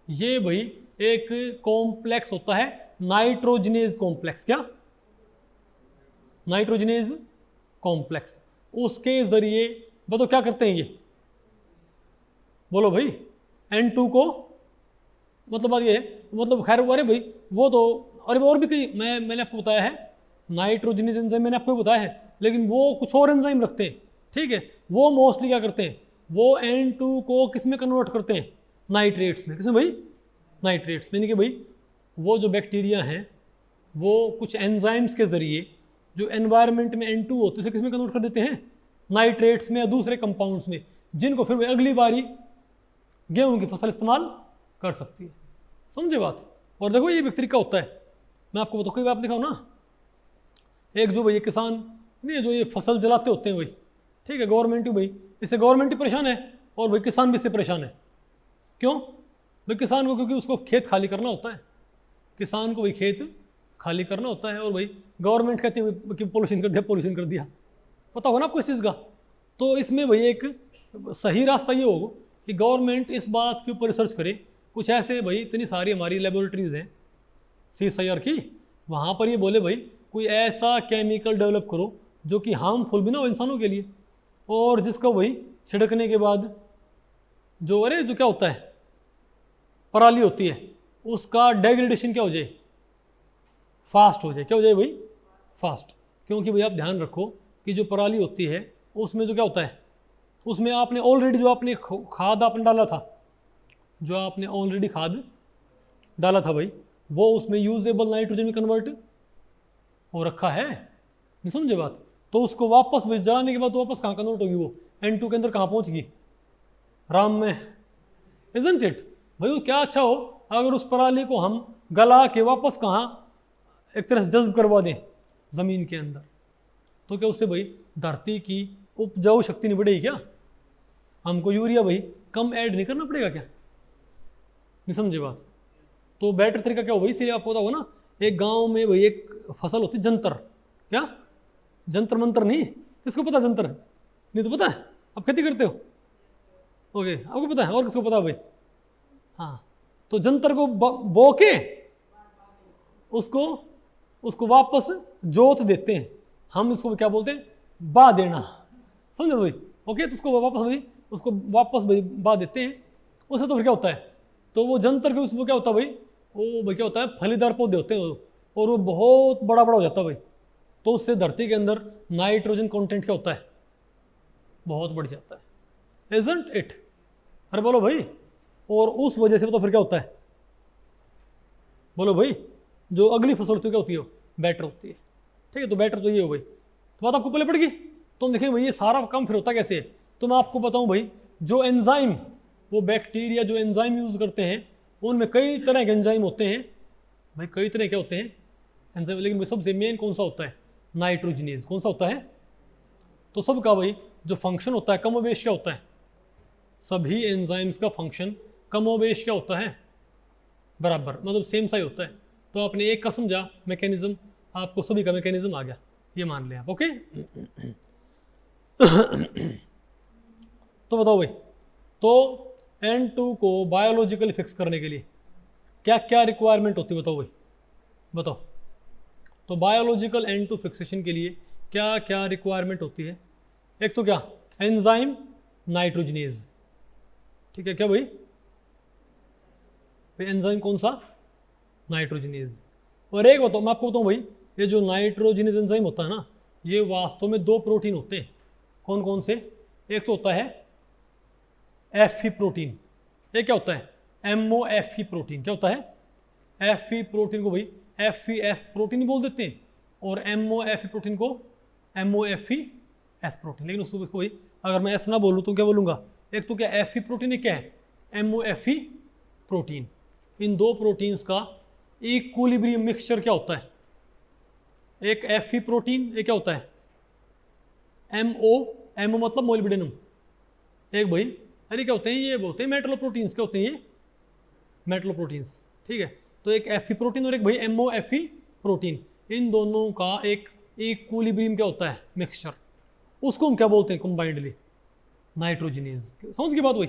S1: ये भाई एक कॉम्प्लेक्स होता है नाइट्रोजनेज कॉम्प्लेक्स, क्या नाइट्रोजनेज कॉम्प्लेक्स, उसके जरिए बताओ क्या करते हैं ये, बोलो भाई N2 को, मतलब बात ये है, मतलब खैर अरे भाई वो तो, अरे और भी कई मैंने आपको बताया है नाइट्रोजनेज एंजाइम मैंने आपको बताया है, लेकिन वो कुछ और एंजाइम रखते हैं, ठीक है। वो मोस्टली क्या करते हैं, वो N2 को किस में कन्वर्ट करते हैं, नाइट्रेट्स में, किसमें भाई नाइट्रेट्स में, यानी कि भाई वो जो बैक्टीरिया हैं वो कुछ एंजाइम्स के जरिए जो एनवायरनमेंट में N2 होते हैं किस में कन्वर्ट कर देते हैं, नाइट्रेट्स में या दूसरे कंपाउंड्स में, जिनको फिर अगली बारी गेहूं की फसल इस्तेमाल कर सकती है, समझे बात। और देखो ये भी एक तरीका होता है, मैं आपको बताऊँ, कोई बात दिखाऊँ ना, एक जो भाई किसान नहीं जो ये फसल जलाते होते हैं भाई, ठीक है, गवर्नमेंट ही भाई, इससे गवर्नमेंट ही परेशान है और भाई किसान भी इससे परेशान है, क्यों भाई किसान को, क्योंकि उसको खेत खाली करना होता है, किसान को भाई खेत खाली करना होता है, और भाई गवर्नमेंट कहती है कि पोल्यूशन कर दिया, पता होगा ना आपको इस चीज़ का। तो इसमें भाई एक सही रास्ता ये होगा कि गवर्नमेंट इस बात के ऊपर रिसर्च करे, कुछ ऐसे भाई इतनी सारी हमारी लेबोरेटरीज हैं CSIR की, वहाँ पर ये बोले भाई कोई ऐसा केमिकल डेवलप करो जो कि हार्मफुल भी ना हो इंसानों के लिए, और जिसको भाई छिड़कने के बाद जो क्या होता है पराली होती है उसका डेग्रेडेशन क्या हो जाए, फास्ट हो जाए, क्या हो जाए भाई फास्ट। क्योंकि भाई आप ध्यान रखो कि जो पराली होती है उसमें जो क्या होता है, उसमें आपने ऑलरेडी जो आपने खाद आपने डाला था, जो आपने ऑलरेडी खाद डाला था भाई, वो उसमें यूजेबल नाइट्रोजन में कन्वर्ट हो रखा है, नहीं समझे बात। तो उसको वापस जलाने के बाद तो वापस कहाँ कन्वर्ट होगी, वो N2 के अंदर कहाँ पहुँच गई, राम में, इजंट इट भाई। वो क्या अच्छा हो अगर उस पराली को हम गला के वापस कहाँ एक तरह से जज्ब करवा दें ज़मीन के अंदर, तो क्या उससे भाई धरती की उपजाऊ शक्ति नहीं बढ़ेगी क्या? हमको यूरिया भाई कम ऐड नहीं करना पड़ेगा क्या, नहीं समझे बात। तो बेटर तरीका क्या हो भाई, इसीलिए आपको पता होगा ना, एक गांव में भाई एक फसल होती जंतर, क्या जंतर मंतर नहीं, किसको पता जंतर, नहीं तो पता है, आप खेती करते हो, ओके आपको पता है, और किसको पता है भाई? हाँ, तो जंतर को बो के उसको वापस जोत देते हैं, हम इसको क्या बोलते हैं, बा देना, समझे भाई। ओके, तो उसको वापस भाई बा देते हैं, उससे तो फिर क्या होता है, तो वो जंतर के उसमें क्या होता है भाई, वो भाई क्या होता है, फलीदार पौधे होते हैं और वो बहुत बड़ा बड़ा हो जाता है भाई, तो उससे धरती के अंदर नाइट्रोजन कंटेंट क्या होता है, बहुत बढ़ जाता है, इजंट इट। अरे बोलो भाई, और उस वजह से तो फिर क्या होता है, बोलो भाई, जो अगली फसल होती है क्या होती है, बेटर होती है, ठीक है। तो बेटर तो ये हो भाई, तो बात आपको पहले पड़ गई। तो हम देखें भाई ये सारा काम फिर होता कैसे है, तो मैं आपको बताऊं भाई, जो एंजाइम, वो बैक्टीरिया जो एंजाइम यूज करते हैं, उनमें कई तरह के एंजाइम होते हैं भाई, कई तरह के होते हैं एंजाइम, लेकिन सबसे मेन कौन सा होता है, नाइट्रोजनेज, कौन सा होता है। तो सबका भाई जो फंक्शन होता है कमोबेश क्या होता है, सभी एंजाइम्स का फंक्शन कमोबेश क्या होता है, बराबर, मतलब सेम सा ही होता है। तो आपने एक का समझा मैकेनिज्म, आपको सभी का मैकेनिज्म आ गया, ये मान लें आप, ओके। तो बताओ भाई, तो N2 को बायोलॉजिकली फिक्स करने के लिए क्या क्या रिक्वायरमेंट होती है, बताओ भाई, बताओ। तो बायोलॉजिकल N2 फिक्सेशन के लिए क्या क्या रिक्वायरमेंट होती है, एक तो क्या, एंजाइम नाइट्रोजनेज, ठीक है, क्या भाई एंजाइम कौन सा, नाइट्रोजनेज। और एक बताओ, मैं आपको बताऊँ भाई, ये जो नाइट्रोजनेज एंजाइम होता है ना, ये वास्तव में 2 प्रोटीन होते हैं, कौन कौन से, एक तो होता है Fe प्रोटीन, एक क्या होता है MOFE प्रोटीन, क्या होता है Fe प्रोटीन को भाई FES प्रोटीन ही बोल देते हैं, और MOFE प्रोटीन को MOFES प्रोटीन, लेकिन उसको भाई अगर मैं ऐसा ना बोलूँ तो क्या बोलूँगा, एक तो क्या Fe प्रोटीन, एक क्या है MOFE प्रोटीन। इन 2 प्रोटीन्स का इक्विलिब्रियम मिक्सचर क्या होता है, एक Fe प्रोटीन, एक क्या होता है MO मतलब मोलिब्डेनम, एक भाई अरे क्या होते हैं, ये बोलते हैं मेटलोप्रोटीन्स, क्या होते हैं ये मेटलोप्रोटीन्स, ठीक है। तो एक Fe प्रोटीन और एक भाई MOFE प्रोटीन, इन दोनों का एक इक्विलिब्रियम क्या होता है, मिक्सचर, उसको हम क्या बोलते हैं कंबाइंडली, नाइट्रोजनेज, समझ की बात भाई।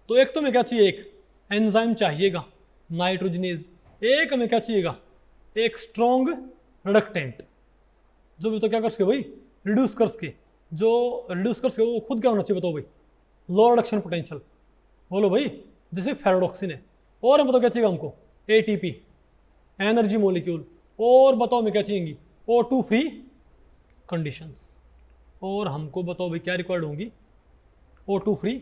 S1: तो एक तो हमें क्या चाहिए, एक एंजाइम चाहिएगा नाइट्रोजनेज, एक हमें क्या चाहिएगा, एक स्ट्रॉन्ग रिडक्टेंट, जो भी तो क्या कर सके भाई, रिड्यूस कर सके, जो रिड्यूस कर सके वो खुद क्या होना चाहिए, बताओ भाई, लो रिडक्शन पोटेंशियल, बोलो भाई, जैसे फेरोडॉक्सिन है। और हम बताओ क्या चाहिए हमको, ATP एनर्जी मॉलिक्यूल, और बताओ हमें क्या चाहिए, O2 फ्री कंडीशंस, और हमको बताओ भाई क्या रिक्वायर्ड होंगी, O2 फ्री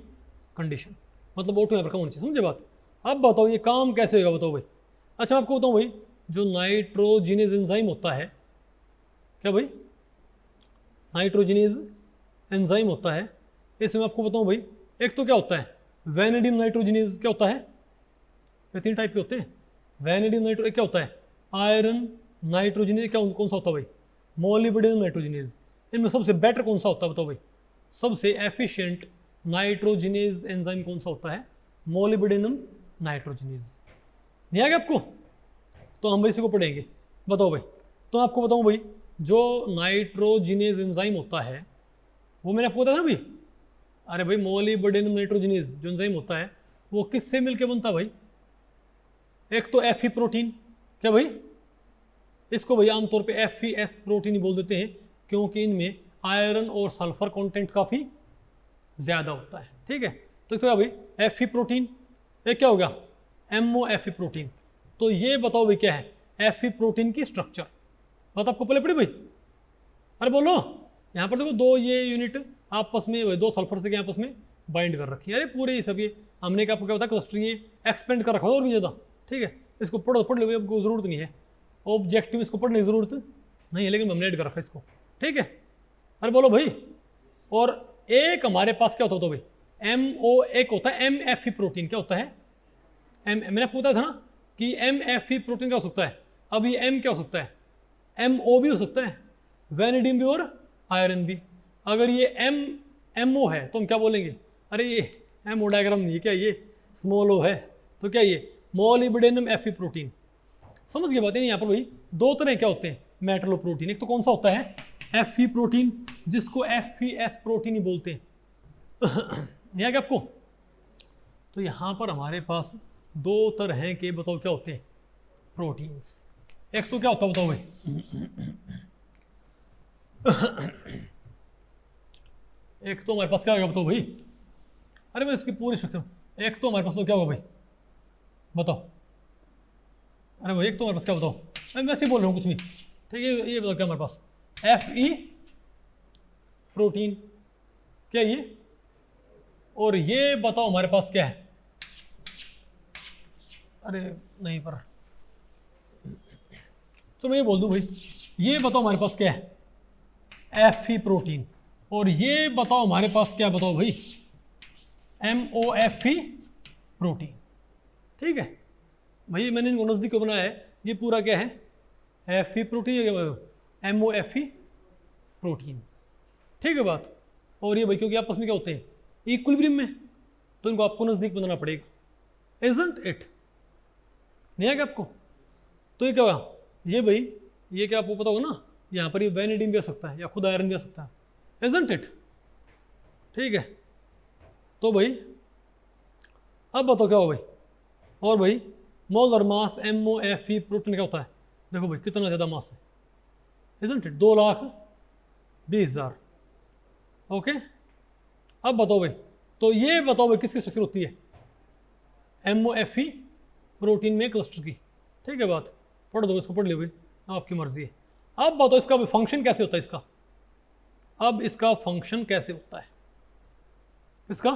S1: कंडीशन, मतलब O2 यहाँ पर कम होनी चाहिए, समझे बात। अब बताओ ये काम कैसे होगा, बताओ भाई। अच्छा मैं आपको बताऊँ भाई, जो नाइट्रोजनेज एंजाइम होता है, क्या भाई नाइट्रोजनेज एंजाइम होता है, इसमें आपको बताऊँ भाई, एक तो क्या होता है वैनिडियम नाइट्रोजनेज, क्या होता है, ये 3 टाइप के होते हैं, वैनिडियम नाइट्रो, क्या होता है आयरन नाइट्रोजनेज, क्या कौन सा होता है भाई, मोलिब्डेनम नाइट्रोजनेज। इनमें सबसे बेटर कौन सा होता है, बताओ भाई, सबसे एफिशिएंट नाइट्रोजनेज एंजाइम कौन सा होता है, मोलिब्डेनम नाइट्रोजनेज। नहीं आ गया आपको, तो हम इसी को पढ़ेंगे, बताओ भाई। तो आपको बताऊं भाई, जो नाइट्रोजनेज एंजाइम होता है, वो मैंने आपको बताया ना भाई, अरे भाई मोलिब्डेनम नाइट्रोजनेज जो एंजाइम होता है, वो किससे मिलके बनता है भाई, एक तो Fe प्रोटीन, क्या भाई, इसको भाई आमतौर पे FES प्रोटीन ही बोल देते हैं, क्योंकि इनमें आयरन और सल्फर कंटेंट काफ़ी ज़्यादा होता है, ठीक है। तो क्या भाई Fe प्रोटीन, एक क्या हो गया MOFE प्रोटीन। तो ये बताओ भाई क्या है Fe प्रोटीन की स्ट्रक्चर, बात आपको पहले पड़ी भाई, अरे बोलो, यहाँ पर देखो 2 ये यूनिट आपस में, 2 सल्फर से आपस में बाइंड कर रखी है, अरे पूरे ये सब, ये हमने क्या आपको क्या होता है क्लस्टरिंग एक्सपेंड कर रखा है और भी ज़्यादा, ठीक है। इसको पढ़ पढ़ लो, आपको जरूरत नहीं है ऑब्जेक्टिव, इसको पढ़ने की जरूरत नहीं है, लेकिन हमने ऐड कर रखा है इसको, ठीक है। अरे बोलो भाई, और एक हमारे पास क्या होता है भाई, MO एक होता है MFE प्रोटीन, क्या होता है मैंने आपको बताया था ना कि MFE प्रोटीन क्या हो सकता है, अब ये M क्या हो सकता है, MO भी हो सकता है, वेनेडियम भी और आयरन भी। अगर ये MO है तो हम क्या बोलेंगे, अरे ये MO डायग्राम नहीं है क्या, ये स्मॉल o है, तो क्या ये मोलिब्डेनम Fe प्रोटीन। समझ गए बात है। यहाँ पर भाई दो तरह क्या होते हैं मेटलो प्रोटीन, एक तो कौन सा होता है Fe प्रोटीन, जिसको FeS प्रोटीन ही बोलते हैं। यहाँ क्या आपको, तो यहाँ पर हमारे पास दो तरह के बताओ क्या होते हैं प्रोटीन्स। एक तो क्या होता है बताओ भाई, एक तो हमारे पास क्या होगा बताओ भाई, अरे मैं इसकी पूरी स्ट्रक्चर, एक तो हमारे पास तो क्या होगा भाई बताओ, अरे भाई एक तो हमारे पास क्या बताओ, मैं वैसे ही बोल रहा हूँ कुछ भी, ठीक है। ये बताओ क्या हमारे पास Fe प्रोटीन, क्या ये, और ये बताओ हमारे पास क्या है, अरे नहीं पर तो मैं ये बोल दूं भाई, ये बताओ हमारे पास क्या है Fe प्रोटीन, और ये बताओ हमारे पास क्या बताओ भाई MOFE प्रोटीन, ठीक है भाई। मैंने इनको नजदीक को बनाया है, ये पूरा क्या है Fe प्रोटीन, MOFE प्रोटीन, ठीक है बात। और ये भाई क्योंकि आपस में क्या होते हैं इक्विलिब्रियम में, तो इनको आपको नजदीक बनाना पड़ेगा, इजंट इट, नहीं है क्या आपको। तो ये क्या हुआ, ये भाई ये क्या आपको पता होगा ना, यहाँ पर ये वेनेडियम भी आ सकता है या खुद आयरन भी आ सकता है, इजंट इट, ठीक है। तो भाई अब बताओ क्या हो भाई, और भाई मोलर मास MOFE प्रोटीन क्या होता है, देखो भाई कितना ज़्यादा मास है, इजंट इट 2,20,000, ओके। अब बताओ भाई, तो ये बताओ भाई किसकी स्ट्रक्चर होती है MOFE प्रोटीन में क्लस्टर की, ठीक है बात। पढ़ दो इसको, पढ़ लो भाई, आपकी मर्जी है। अब बताओ इसका फंक्शन कैसे होता है इसका, अब इसका फंक्शन कैसे होता है इसका,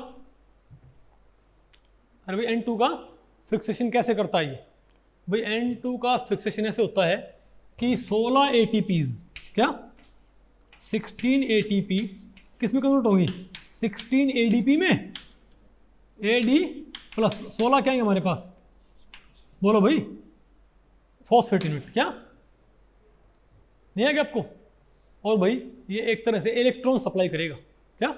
S1: अरे भाई N2 का फिक्सेशन कैसे करता है ये भाई, N2 का फिक्सेशन ऐसे होता है कि 16 ATPs क्या 16 ATP किस में कन्वर्ट होगी, 16 ADP में, AD प्लस 16 क्या है हमारे पास, बोलो भाई फॉस्फेट यूनिट, क्या नहीं है क्या आपको। और भाई ये एक तरह से इलेक्ट्रॉन सप्लाई करेगा, क्या।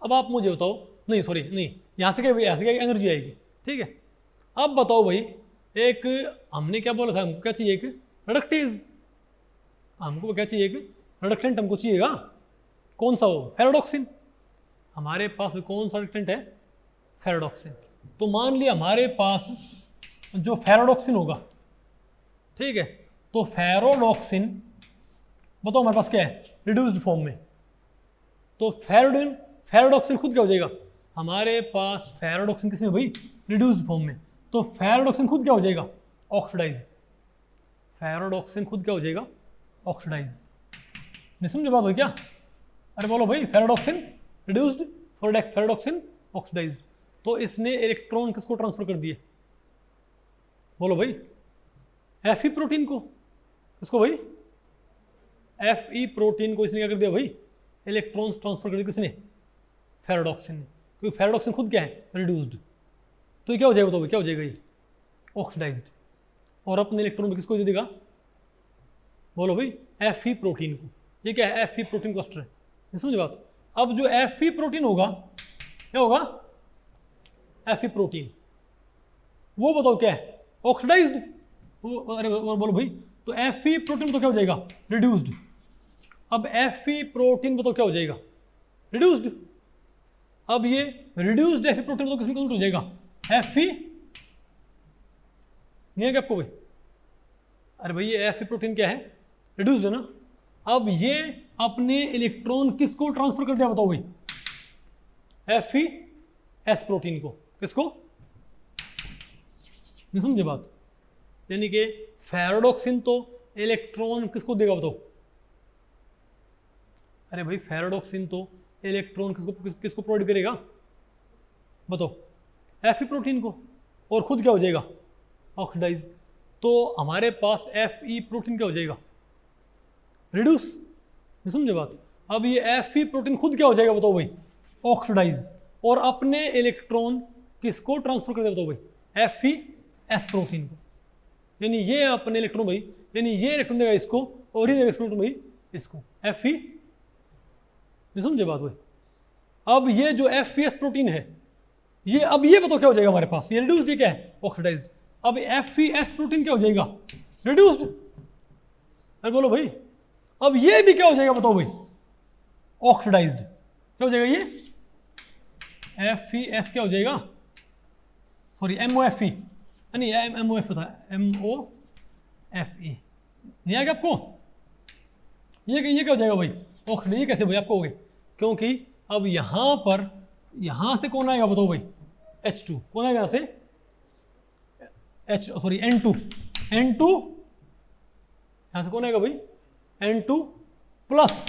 S1: अब आप मुझे बताओ, नहीं सॉरी नहीं, यहाँ से क्या एनर्जी आएगी, ठीक है। अब बताओ भाई, एक हमने क्या बोला था, हमको क्या चाहिए, एक रिडक्टेज, हमको क्या चाहिए, एक रिडक्टेंट हमको चाहिएगा, कौन सा हो, फेरोडॉक्सिन। हमारे पास में कौन सा रिडक्टेंट है, फेरोडॉक्सिन। तो मान लिया हमारे पास जो फेरोडॉक्सिन होगा, ठीक है, तो फेरोडॉक्सिन बताओ हमारे पास क्या है रिड्यूस्ड फॉर्म में, तो फेरोडॉक्सिन खुद क्या हो जाएगा, हमारे पास फेरोडॉक्सिन किसमें भाई रिड्यूस्ड फॉर्म में, तो फेरोडॉक्सिन खुद क्या हो जाएगा ऑक्सीडाइज, फेरोडॉक्सिन खुद क्या हो जाएगा ऑक्सीडाइज। नहीं समझे बात भाई क्या, अरे बोलो भाई फेरोडॉक्सिन रिड्यूस्ड, फेरोडॉक्सिन ऑक्सीडाइज, तो इसने इलेक्ट्रॉन किसको ट्रांसफर कर दिए, बोलो भाई Fe प्रोटीन को, इसको भाई Fe प्रोटीन को इसने क्या कर दिया भाई, इलेक्ट्रॉन्स ट्रांसफर कर दिया किसने, फेरोडॉक्सिन ने, क्योंकि फेरोडॉक्सिन खुद क्या है रिड्यूस्ड, तो ये क्या हो जाएगा बताओ भाई, क्या हो जाएगा ये ऑक्सीडाइज्ड, और अपने इलेक्ट्रॉन किसको दे देगा, बोलो भाई Fe प्रोटीन को। ये क्या है Fe प्रोटीन क्लस्टर है, समझे बात। अब जो Fe प्रोटीन होगा क्या होगा, Fe प्रोटीन वो बताओ क्या है ऑक्सीडाइज्ड, अरे बोलो भाई, तो Fe प्रोटीन तो क्या हो जाएगा रिड्यूस्ड। अब Fe प्रोटीन बताओ क्या हो जाएगा रिड्यूस्ड। अब ये रिड्यूस्ड Fe प्रोटीन तो किसमें कन्वर्ट हो जाएगा, Fe नहीं है क्या आपको भाई, अरे भाई ये Fe प्रोटीन क्या है रिड्यूस्ड है ना। अब ये अपने इलेक्ट्रॉन किसको ट्रांसफर कर दिया बताओ भाई, FeS प्रोटीन को, किसको, नहीं समझे बात, यानी कि फेरोडॉक्सिन तो इलेक्ट्रॉन किसको देगा बताओ, अरे भाई फेरोडॉक्सिन तो इलेक्ट्रॉन किसको प्रोवाइड करेगा बताओ, Fe प्रोटीन को, और खुद क्या हो जाएगा ऑक्सीडाइज, तो हमारे पास Fe प्रोटीन क्या हो जाएगा, रिड्यूस। समझे बात। अब ये Fe प्रोटीन खुद क्या हो जाएगा बताओ भाई, ऑक्सीडाइज, और अपने इलेक्ट्रॉन किसको ट्रांसफर कर दे बताओ भाई, FeS प्रोटीन को। यानी ये अपने इलेक्ट्रॉन भाई, यानी ये इलेक्ट्रॉन देगा इसको और ये देगा इसको भाई इसको, Fe। समझे बात भाई। अब ये जो FeS प्रोटीन है, ये अब ये बताओ क्या हो जाएगा हमारे पास, ये रिड्यूस्ड, ये क्या है, ऑक्सीडाइज्ड। अब FeS प्रोटीन क्या हो जाएगा, रिड्यूस्ड। अरे बोलो भाई, अब ये भी क्या हो जाएगा बताओ भाई, ऑक्सीडाइज्ड। क्या हो जाएगा ये, FeS क्या हो जाएगा, सॉरी MOFE, नहीं MOF था, MOFE नहीं आ गया आपको। ये क्या हो जाएगा भाई, ऑक्सीडाइज। ये कैसे भाई आपको हो गए, क्योंकि अब यहां पर, यहां से कौन आएगा बताओ भाई, H2, कौन आएगा यहां से, N2, यहां से कौन आएगा भाई, N2 plus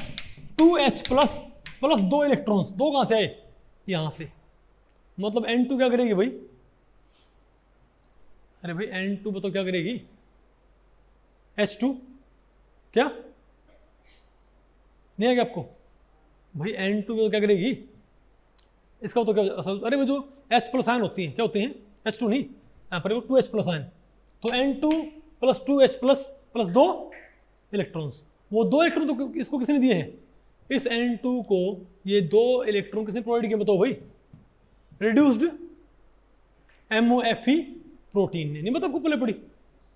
S1: 2H plus 2 electrons, 2 कहां से आए, यहां से। मतलब N2 क्या करेगी भाई, अरे भाई N2 बताओ क्या करेगी, H2 क्या नहीं आएगा आपको भाई, N2 तो क्या करेगी, इसका तो क्या असल, अरे वो जो H प्लस आयन होती हैं क्या होती हैं, H2 नहीं, यहाँ पर 2H प्लस आयन, तो N2 plus 2H plus 2 electrons. वो 2 इलेक्ट्रॉन तो इसको किसने दिए हैं, इस N2 को ये 2 इलेक्ट्रॉन किसने प्रोवाइड किया बताओ भाई, रिड्यूस्ड MOFE प्रोटीन ने। नहीं मतलब आपको पहले पड़ी,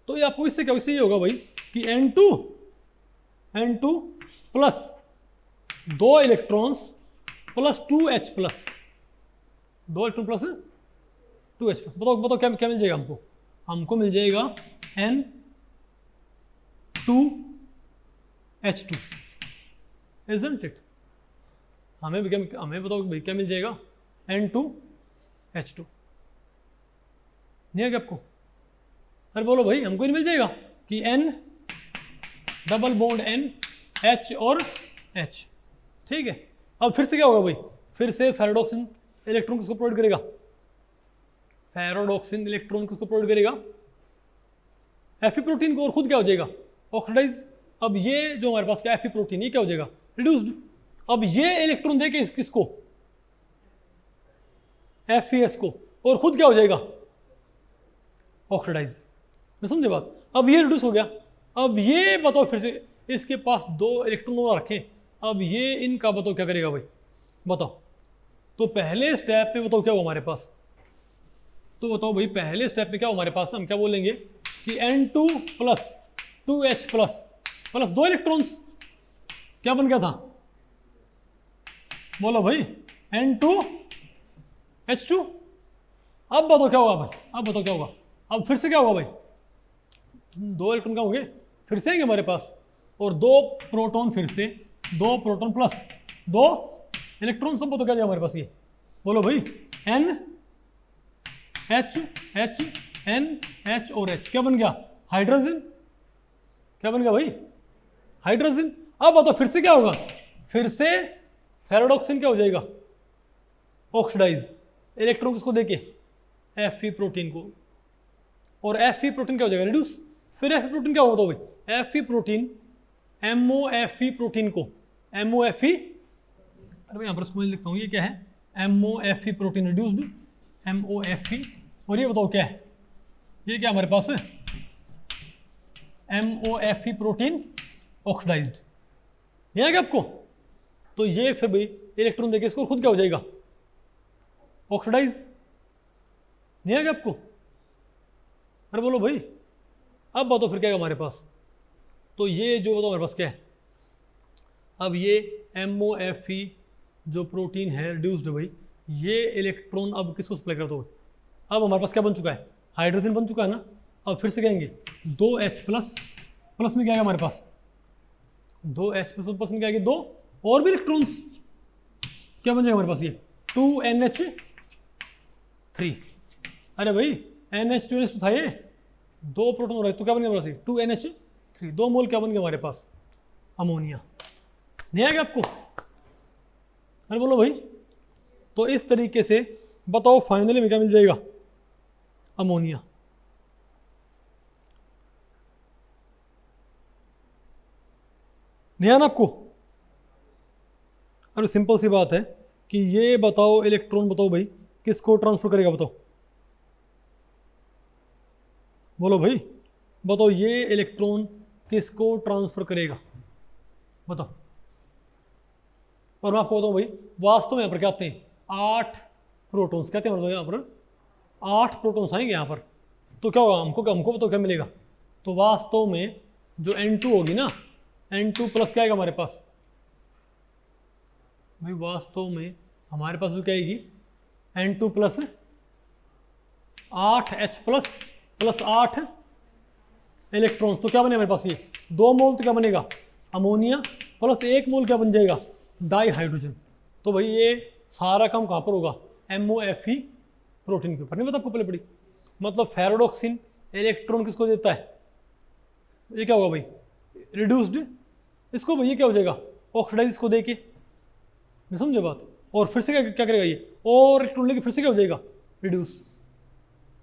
S1: तो ये आपको इससे क्या, इससे ये होगा भाई कि N2 plus 2 electrons plus 2H plus 2 electron plus 2H plus. बताओ क्या क्या मिल जाएगा हमको, हमको मिल जाएगा N2H2, isn't it? हमें बताओ भाई क्या मिल जाएगा, N2H2 नहीं है क्या आपको, अरे बोलो भाई हमको नहीं मिल जाएगा कि N double bond N H और H, ठीक है। अब फिर से क्या होगा भाई, फिर से फेरोडॉक्सिन इलेक्ट्रॉन किसको प्रोवाइड करेगा, फेरोडॉक्सिन इलेक्ट्रॉन किसको प्रोवाइड करेगा, Fe प्रोटीन को, और खुद क्या हो जाएगा, ऑक्सीडाइज। अब ये जो हमारे पास क्या Fe प्रोटीन, ये क्या हो जाएगा, रिड्यूस्ड। अब ये इलेक्ट्रॉन देके किसको, FeS को, और खुद क्या हो जाएगा, ऑक्सीडाइज। समझे बात। अब ये रिड्यूस हो गया। अब ये बताओ फिर से, इसके पास 2 इलेक्ट्रॉन और रखें, अब ये इनका बताओ क्या करेगा भाई, बताओ। तो पहले स्टेप में बताओ क्या होगा हमारे पास, तो बताओ भाई पहले स्टेप में क्या हो हमारे पास, हम क्या बोलेंगे कि N2 plus 2H plus 2 electrons क्या बन गया था, बोलो भाई N2H2। अब बताओ क्या होगा भाई, अब बताओ क्या होगा, अब फिर से क्या होगा भाई, 2 इलेक्ट्रॉन क्या होंगे, फिर से आएंगे हमारे पास, और 2 प्रोटॉन, फिर से 2 प्रोटॉन प्लस 2 इलेक्ट्रॉन, सब बताओ क्या जाएगा हमारे पास, ये बोलो भाई NH और H क्या बन गया, हाइड्रोजन। क्या बन गया भाई, हाइड्रोजन। अब बताओ फिर से क्या होगा, फिर से फेरोडॉक्सिन क्या हो जाएगा, ऑक्सीडाइज, इलेक्ट्रॉन किसको देके, Fe प्रोटीन को, और Fe प्रोटीन क्या हो जाएगा, रिड्यूस। फिर Fe प्रोटीन क्या होगा भाई, Fe प्रोटीन MOFE प्रोटीन को, MOFE, अरे भाई यहाँ पर इसको लिखता हूँ, ये क्या है, MOFE प्रोटीन रिड्यूस्ड, MOFE, और ये बताओ क्या है, ये क्या हमारे पास है, MOFE प्रोटीन ऑक्सीडाइज्ड। नहीं आएगा आपको, तो ये फिर भाई इलेक्ट्रॉन देके इसको खुद क्या हो जाएगा, ऑक्सीडाइज। नहीं आएगा आपको, अरे बोलो भाई। अब बताओ फिर क्या है हमारे पास, तो ये जो बताओ हमारे पास क्या है, अब ये MOFE जो प्रोटीन है रिड्यूस्ड भाई, ये इलेक्ट्रॉन अब किसको सप्लाई कर दो, अब हमारे पास क्या बन चुका है, हाइड्रोजन बन चुका है ना। अब फिर से कहेंगे 2H प्लस में क्या आएगा हमारे पास, 2H प्लस में क्या आएगी, 2 और भी इलेक्ट्रॉन्स, क्या बन जाएगा हमारे पास, ये 2NH3। अरे भाई NH2 था ये, 2 प्रोटॉन हो रहा है, तो क्या बन गया हमारे पास, 2NH3, 2 मोल क्या बन गया हमारे पास, अमोनिया। नहीं आएगा आपको, अरे बोलो भाई। तो इस तरीके से बताओ फाइनली में क्या मिल जाएगा, अमोनिया। ध्यान आपको। अरे सिंपल सी बात है कि ये बताओ इलेक्ट्रॉन बताओ भाई किसको ट्रांसफर करेगा, बताओ बोलो भाई, बताओ ये इलेक्ट्रॉन किसको ट्रांसफर करेगा, बताओ। और मैं आपको बताऊं भाई, वास्तव में यहाँ पर क्या आते हैं 8 प्रोटॉन्स, कहते हैं मतलब यहाँ पर 8 प्रोटॉन्स आएंगे यहाँ पर। तो क्या होगा, हमको तो क्या मिलेगा, तो वास्तव में जो N2 होगी ना, N2 प्लस क्या आएगा हमारे पास भाई, वास्तव में हमारे पास जो क्या आएगी N2 plus 8H plus 8 electrons. तो क्या बनेगा मेरे पास, ये 2 मोल तो क्या बनेगा अमोनिया, प्लस 1 मोल क्या बन जाएगा डाई हाइड्रोजन। तो भाई ये सारा काम कहाँ पर होगा, MOFE प्रोटीन के ऊपर। नहीं पता आपको पहले पड़ी, मतलब फेरोडॉक्सिन इलेक्ट्रॉन किसको देता है, ये क्या होगा भाई रिड्यूस्ड, इसको भाई ये क्या हो जाएगा ऑक्सीडाइज, इसको दे के, नहीं समझे बात। और फिर से क्या करेगा ये, और इलेक्ट्रॉन लेके फिर से क्या हो जाएगा रिड्यूस,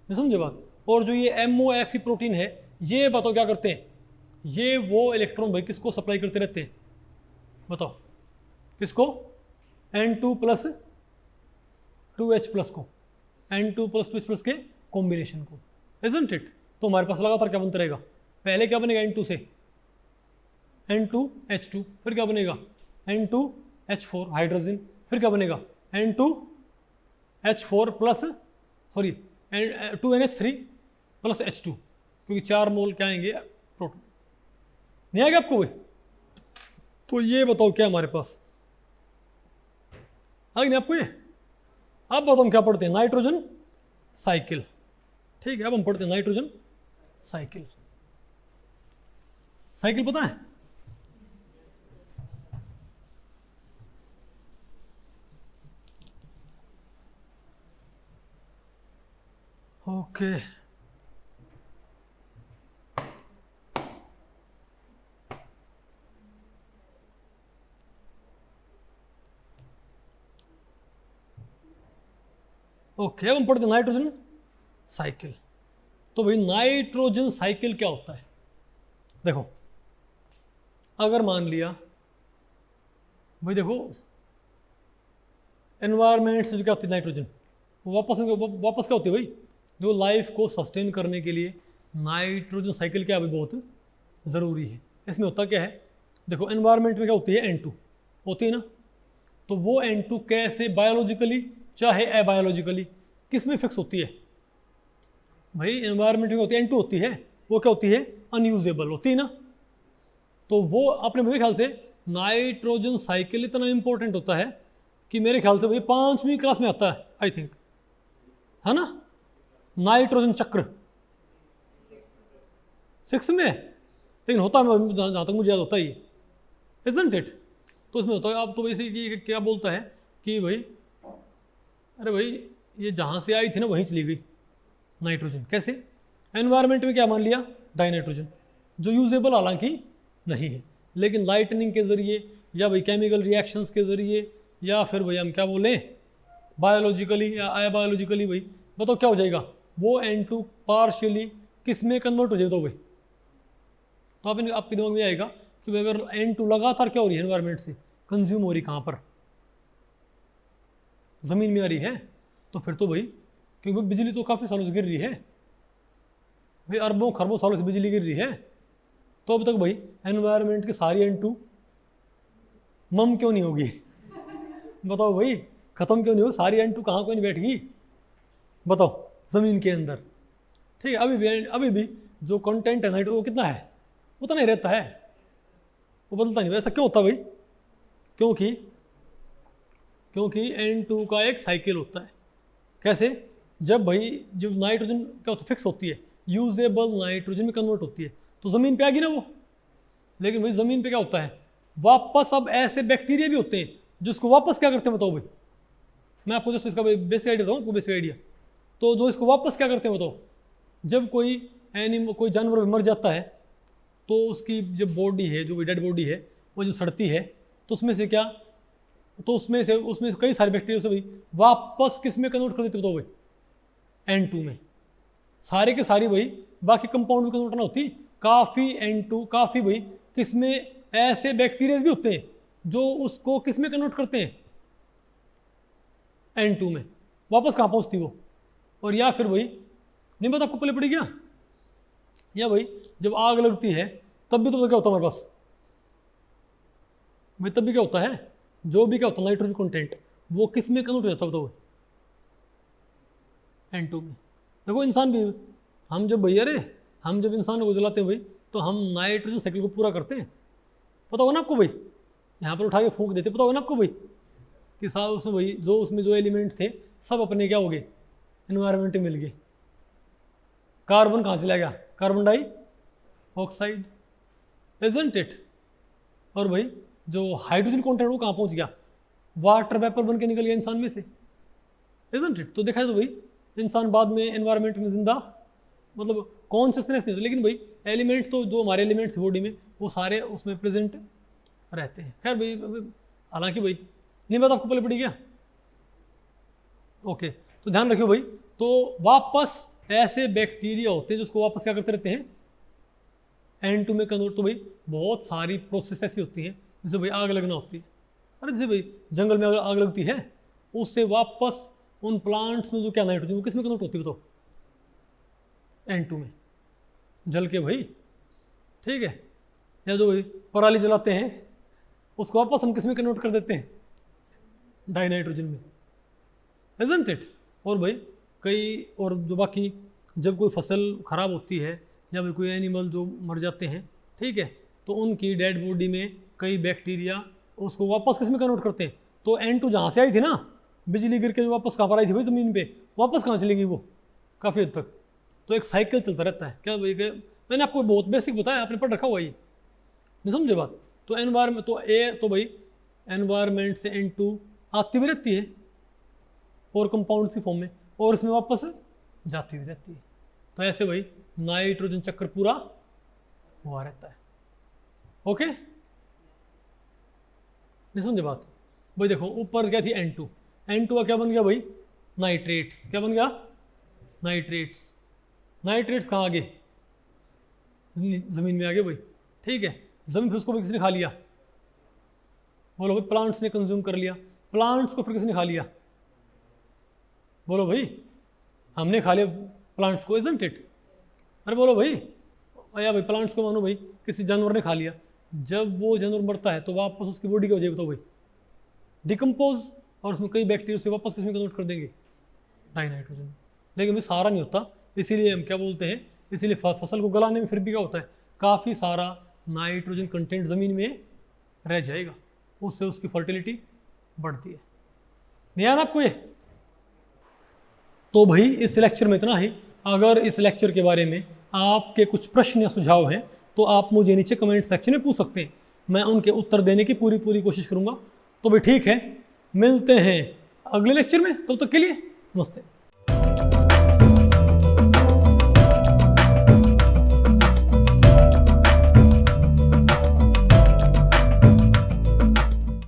S1: नहीं समझे बात। और जो ये MOFE प्रोटीन है ये बताओ क्या करते हैं, ये वो इलेक्ट्रॉन भाई किसको सप्लाई करते रहते हैं, बताओ किसको, N2 प्लस 2H प्लस को, N2 प्लस 2H प्लस के कॉम्बिनेशन को, इजंट इट। तो हमारे पास लगातार क्या बनता रहेगा, पहले क्या बनेगा N2 से N2H2, फिर क्या बनेगा N2H4 हाइड्रोजन, फिर क्या बनेगा N2H4 plus sorry 2NH3 plus H2, क्योंकि 4 मोल क्या आएंगे प्रोटॉन। नहीं आएगा आपको भाई। तो ये बताओ क्या हमारे पास आ गई नहीं आपको ये। अब बताओ हम क्या पढ़ते हैं, नाइट्रोजन साइकिल। ठीक है, अब हम पढ़ते हैं नाइट्रोजन साइकिल। साइकिल पता है, ओके ओके, अब हम पढ़ते हैं नाइट्रोजन साइकिल। तो भाई नाइट्रोजन साइकिल क्या होता है, देखो अगर मान लिया भाई, देखो एनवायरमेंट से जो क्या होती है नाइट्रोजन, वो वापस क्या होती है भाई, जो लाइफ को सस्टेन करने के लिए नाइट्रोजन साइकिल क्या है भाई बहुत ज़रूरी है। इसमें होता क्या है, देखो एनवायरमेंट में क्या होती है N2 होती है ना, तो वो N2 कैसे बायोलॉजिकली चाहे अबायोलॉजिकली किस में फिक्स होती है भाई, एनवायरमेंट में होती है N2 होती है, वो क्या होती है अनयूजेबल होती है ना। तो वो अपने मेरे ख्याल से नाइट्रोजन साइकिल इतना इंपॉर्टेंट होता है कि मेरे ख्याल से भाई 5वीं क्लास में आता है आई थिंक, है ना, नाइट्रोजन चक्र 6 में, लेकिन होता है जहाँ तक मुझे याद होता ही, इजंट इट। तो इसमें होता है आप तो वैसे क्या बोलता है कि भाई अरे भाई ये जहाँ से आई थी ना वहीं चली गई नाइट्रोजन, कैसे एनवायरनमेंट में क्या मान लिया डाई नाइट्रोजन, जो यूजेबल हालांकि नहीं है, लेकिन लाइटनिंग के ज़रिए या भाई केमिकल रिएक्शंस के ज़रिए या फिर भाई हम क्या बोलें बायोलॉजिकली या अबायोलॉजिकली, भाई बताओ क्या हो जाएगा, वो N2 पार्शियली किस में कन्वर्ट हो जाए, तो भाई तो आपके दिमाग में आएगा कि भाई अगर N2 लगातार क्या हो रही है एनवायरनमेंट से कंज्यूम हो रही, कहाँ पर ज़मीन में आ रही है, तो फिर तो भाई क्योंकि बिजली तो काफ़ी सालों से गिर रही है भाई, अरबों खरबों सालों से बिजली गिर रही है, तो अब तक भाई एनवायरनमेंट की सारी N2 मम क्यों नहीं होगी बताओ भाई, ख़त्म क्यों नहीं हो सारी N2, कहाँ कोई नहीं बैठ गई बताओ ज़मीन के अंदर। ठीक है, अभी भी जो कंटेंट है नाइट्रोजन वो कितना है उतना ही रहता है, वो बदलता नहीं। ऐसा क्यों होता भाई, क्योंकि N2 का एक साइकिल होता है। कैसे, जब भाई जब नाइट्रोजन क्या होता है फिक्स होती है, यूजेबल नाइट्रोजन में कन्वर्ट होती है, तो ज़मीन पे आएगी ना वो, लेकिन भाई ज़मीन पे क्या होता है वापस, अब ऐसे बैक्टीरिया भी होते हैं जिसको वापस क्या करते हैं बताओ भाई, मैं आपको जस्ट इसका बेसिक आइडिया दूँ, आपको बेसिक आइडिया, तो जो इसको वापस क्या करते हैं बताओ, जब कोई जानवर मर जाता है तो उसकी जब बॉडी है, जो डेड बॉडी है वो जो सड़ती है, तो उसमें से क्या, तो उसमें से कई सारे बैक्टीरिया से भाई वापस किस में कन्वर्ट कर देते बताओ भाई N2 में, सारे भाई बाकी कंपाउंड में कन्वर्ट ना होती, काफ़ी N2 काफ़ी भाई किस में ऐसे बैक्टीरिया भी होते हैं जो उसको किस में कन्वर्ट करते हैं, N2 में, वापस कहाँ पहुँचती वो। और या फिर भाई नहीं पता आपको पहले पड़ी क्या, या भाई जब आग लगती है तब भी तो क्या होता है हमारे पास भाई, तब भी क्या होता है, जो भी क्या होता है नाइट्रोजन कंटेंट वो किस में कन्वर्ट हो जाता है बताओ, N2 में। देखो इंसान भी, हम जब भैया रे हम जब इंसान को जलाते हैं भाई तो हम नाइट्रोजन साइकिल को पूरा करते हैं, पता होगा ना आपको भाई, यहाँ पर उठा के फूंक देते, पता होगा ना आपको भाई कि साथ उसमें भाई जो उसमें जो एलिमेंट थे सब अपने क्या हो गए, एनवायरनमेंट में मिल गए। कार्बन कहाँ चला गया, carbon dioxide, isn't it. और भाई जो हाइड्रोजन कॉन्टेंट वो कहाँ पहुँच गया, वाटर वेपर बन के निकल गया इंसान में से, इजंट इट। तो देखा है तो भाई इंसान बाद में एनवायरनमेंट में जिंदा, मतलब कॉन्शियसनेस नहीं, लेकिन भाई एलिमेंट तो जो हमारे एलिमेंट थे बॉडी में वो सारे उसमें प्रेजेंट रहते हैं। खैर भाई हालांकि भाई नहीं बात आपको पहले पड़ी क्या, ओके। तो ध्यान रखियो भाई, तो वापस ऐसे बैक्टीरिया होते हैं जिसको वापस क्या करते रहते हैं, N2 में कन्वर्ट। तो भाई बहुत सारी प्रोसेस ऐसी होती हैं, जैसे भाई आग लगना होती है, अरे जैसे भाई जंगल में आग लगती है, उससे वापस उन प्लांट्स में जो क्या नाइट्रोजन वो किस में कन्वर्ट होती है बताओ, N2 में जल के भाई, ठीक है। या जो भाई पराली जलाते हैं उसको वापस हम किस में कन्वर्ट कर देते हैं, डाई नाइट्रोजन में, इजंट इट। और भाई कई और जो बाकी जब कोई फसल खराब होती है या भाई कोई एनिमल जो मर जाते हैं, ठीक है, तो उनकी डेड बॉडी में कई बैक्टीरिया उसको वापस किस में कन्वर्ट करते हैं। तो N2 जहाँ से आई थी ना, बिजली गिर के जो वापस कहाँ पर आई थी भाई ज़मीन पे, वापस कहाँ चलेगी वो, काफ़ी हद तक। तो एक साइकिल चलता रहता है क्या भाई, मैंने आपको बहुत बेसिक बताया, आपने पढ़ रखा हुआ ये, नहीं समझे बात। तो एनवायरमेंट तो भाई एनवायरमेंट से N2 आती भी रहती है और कंपाउंड की फॉर्म में, और उसमें वापस जाती भी रहती है। तो ऐसे भाई नाइट्रोजन चक्र पूरा हुआ रहता है, ओके, नहीं समझे बात भाई। देखो ऊपर क्या थी N2 का क्या बन गया भाई, नाइट्रेट्स। क्या बन गया, नाइट्रेट्स। नाइट्रेट्स कहाँ आ गए, जमीन में आ गए भाई, ठीक है। जमीन फिर उसको भी किसने खा लिया, बोलो भाई, प्लांट्स ने कंज्यूम कर लिया। प्लांट्स को फिर किसने खा लिया, बोलो भाई, हमने खा लिया प्लांट्स को, इजंट इट। अरे बोलो भाई, या भाई प्लांट्स को मानो भाई किसी जानवर ने खा लिया, जब वो जानवर मरता है तो वापस उसकी बॉडी क्या हो जाएगी बताओ भाई, डिकम्पोज, और उसमें कई बैक्टीरिया से वापस किसमें कन्वर्ट कर देंगे, डाई नाइट्रोजन। लेकिन भाई सारा नहीं होता, इसीलिए हम क्या बोलते हैं, इसीलिए फसल को गलाने में फिर भी क्या होता है, काफ़ी सारा नाइट्रोजन कंटेंट ज़मीन में रह जाएगा, उससे उसकी फर्टिलिटी बढ़ती है। नहीं आना आपको ये। तो भाई इस लेक्चर में इतना ही। अगर इस लेक्चर के बारे में आपके कुछ प्रश्न या सुझाव हैं तो आप मुझे नीचे कमेंट सेक्शन में पूछ सकते हैं, मैं उनके उत्तर देने की पूरी कोशिश करूँगा। तो भाई ठीक है, मिलते हैं अगले लेक्चर में, तब तक के लिए नमस्ते।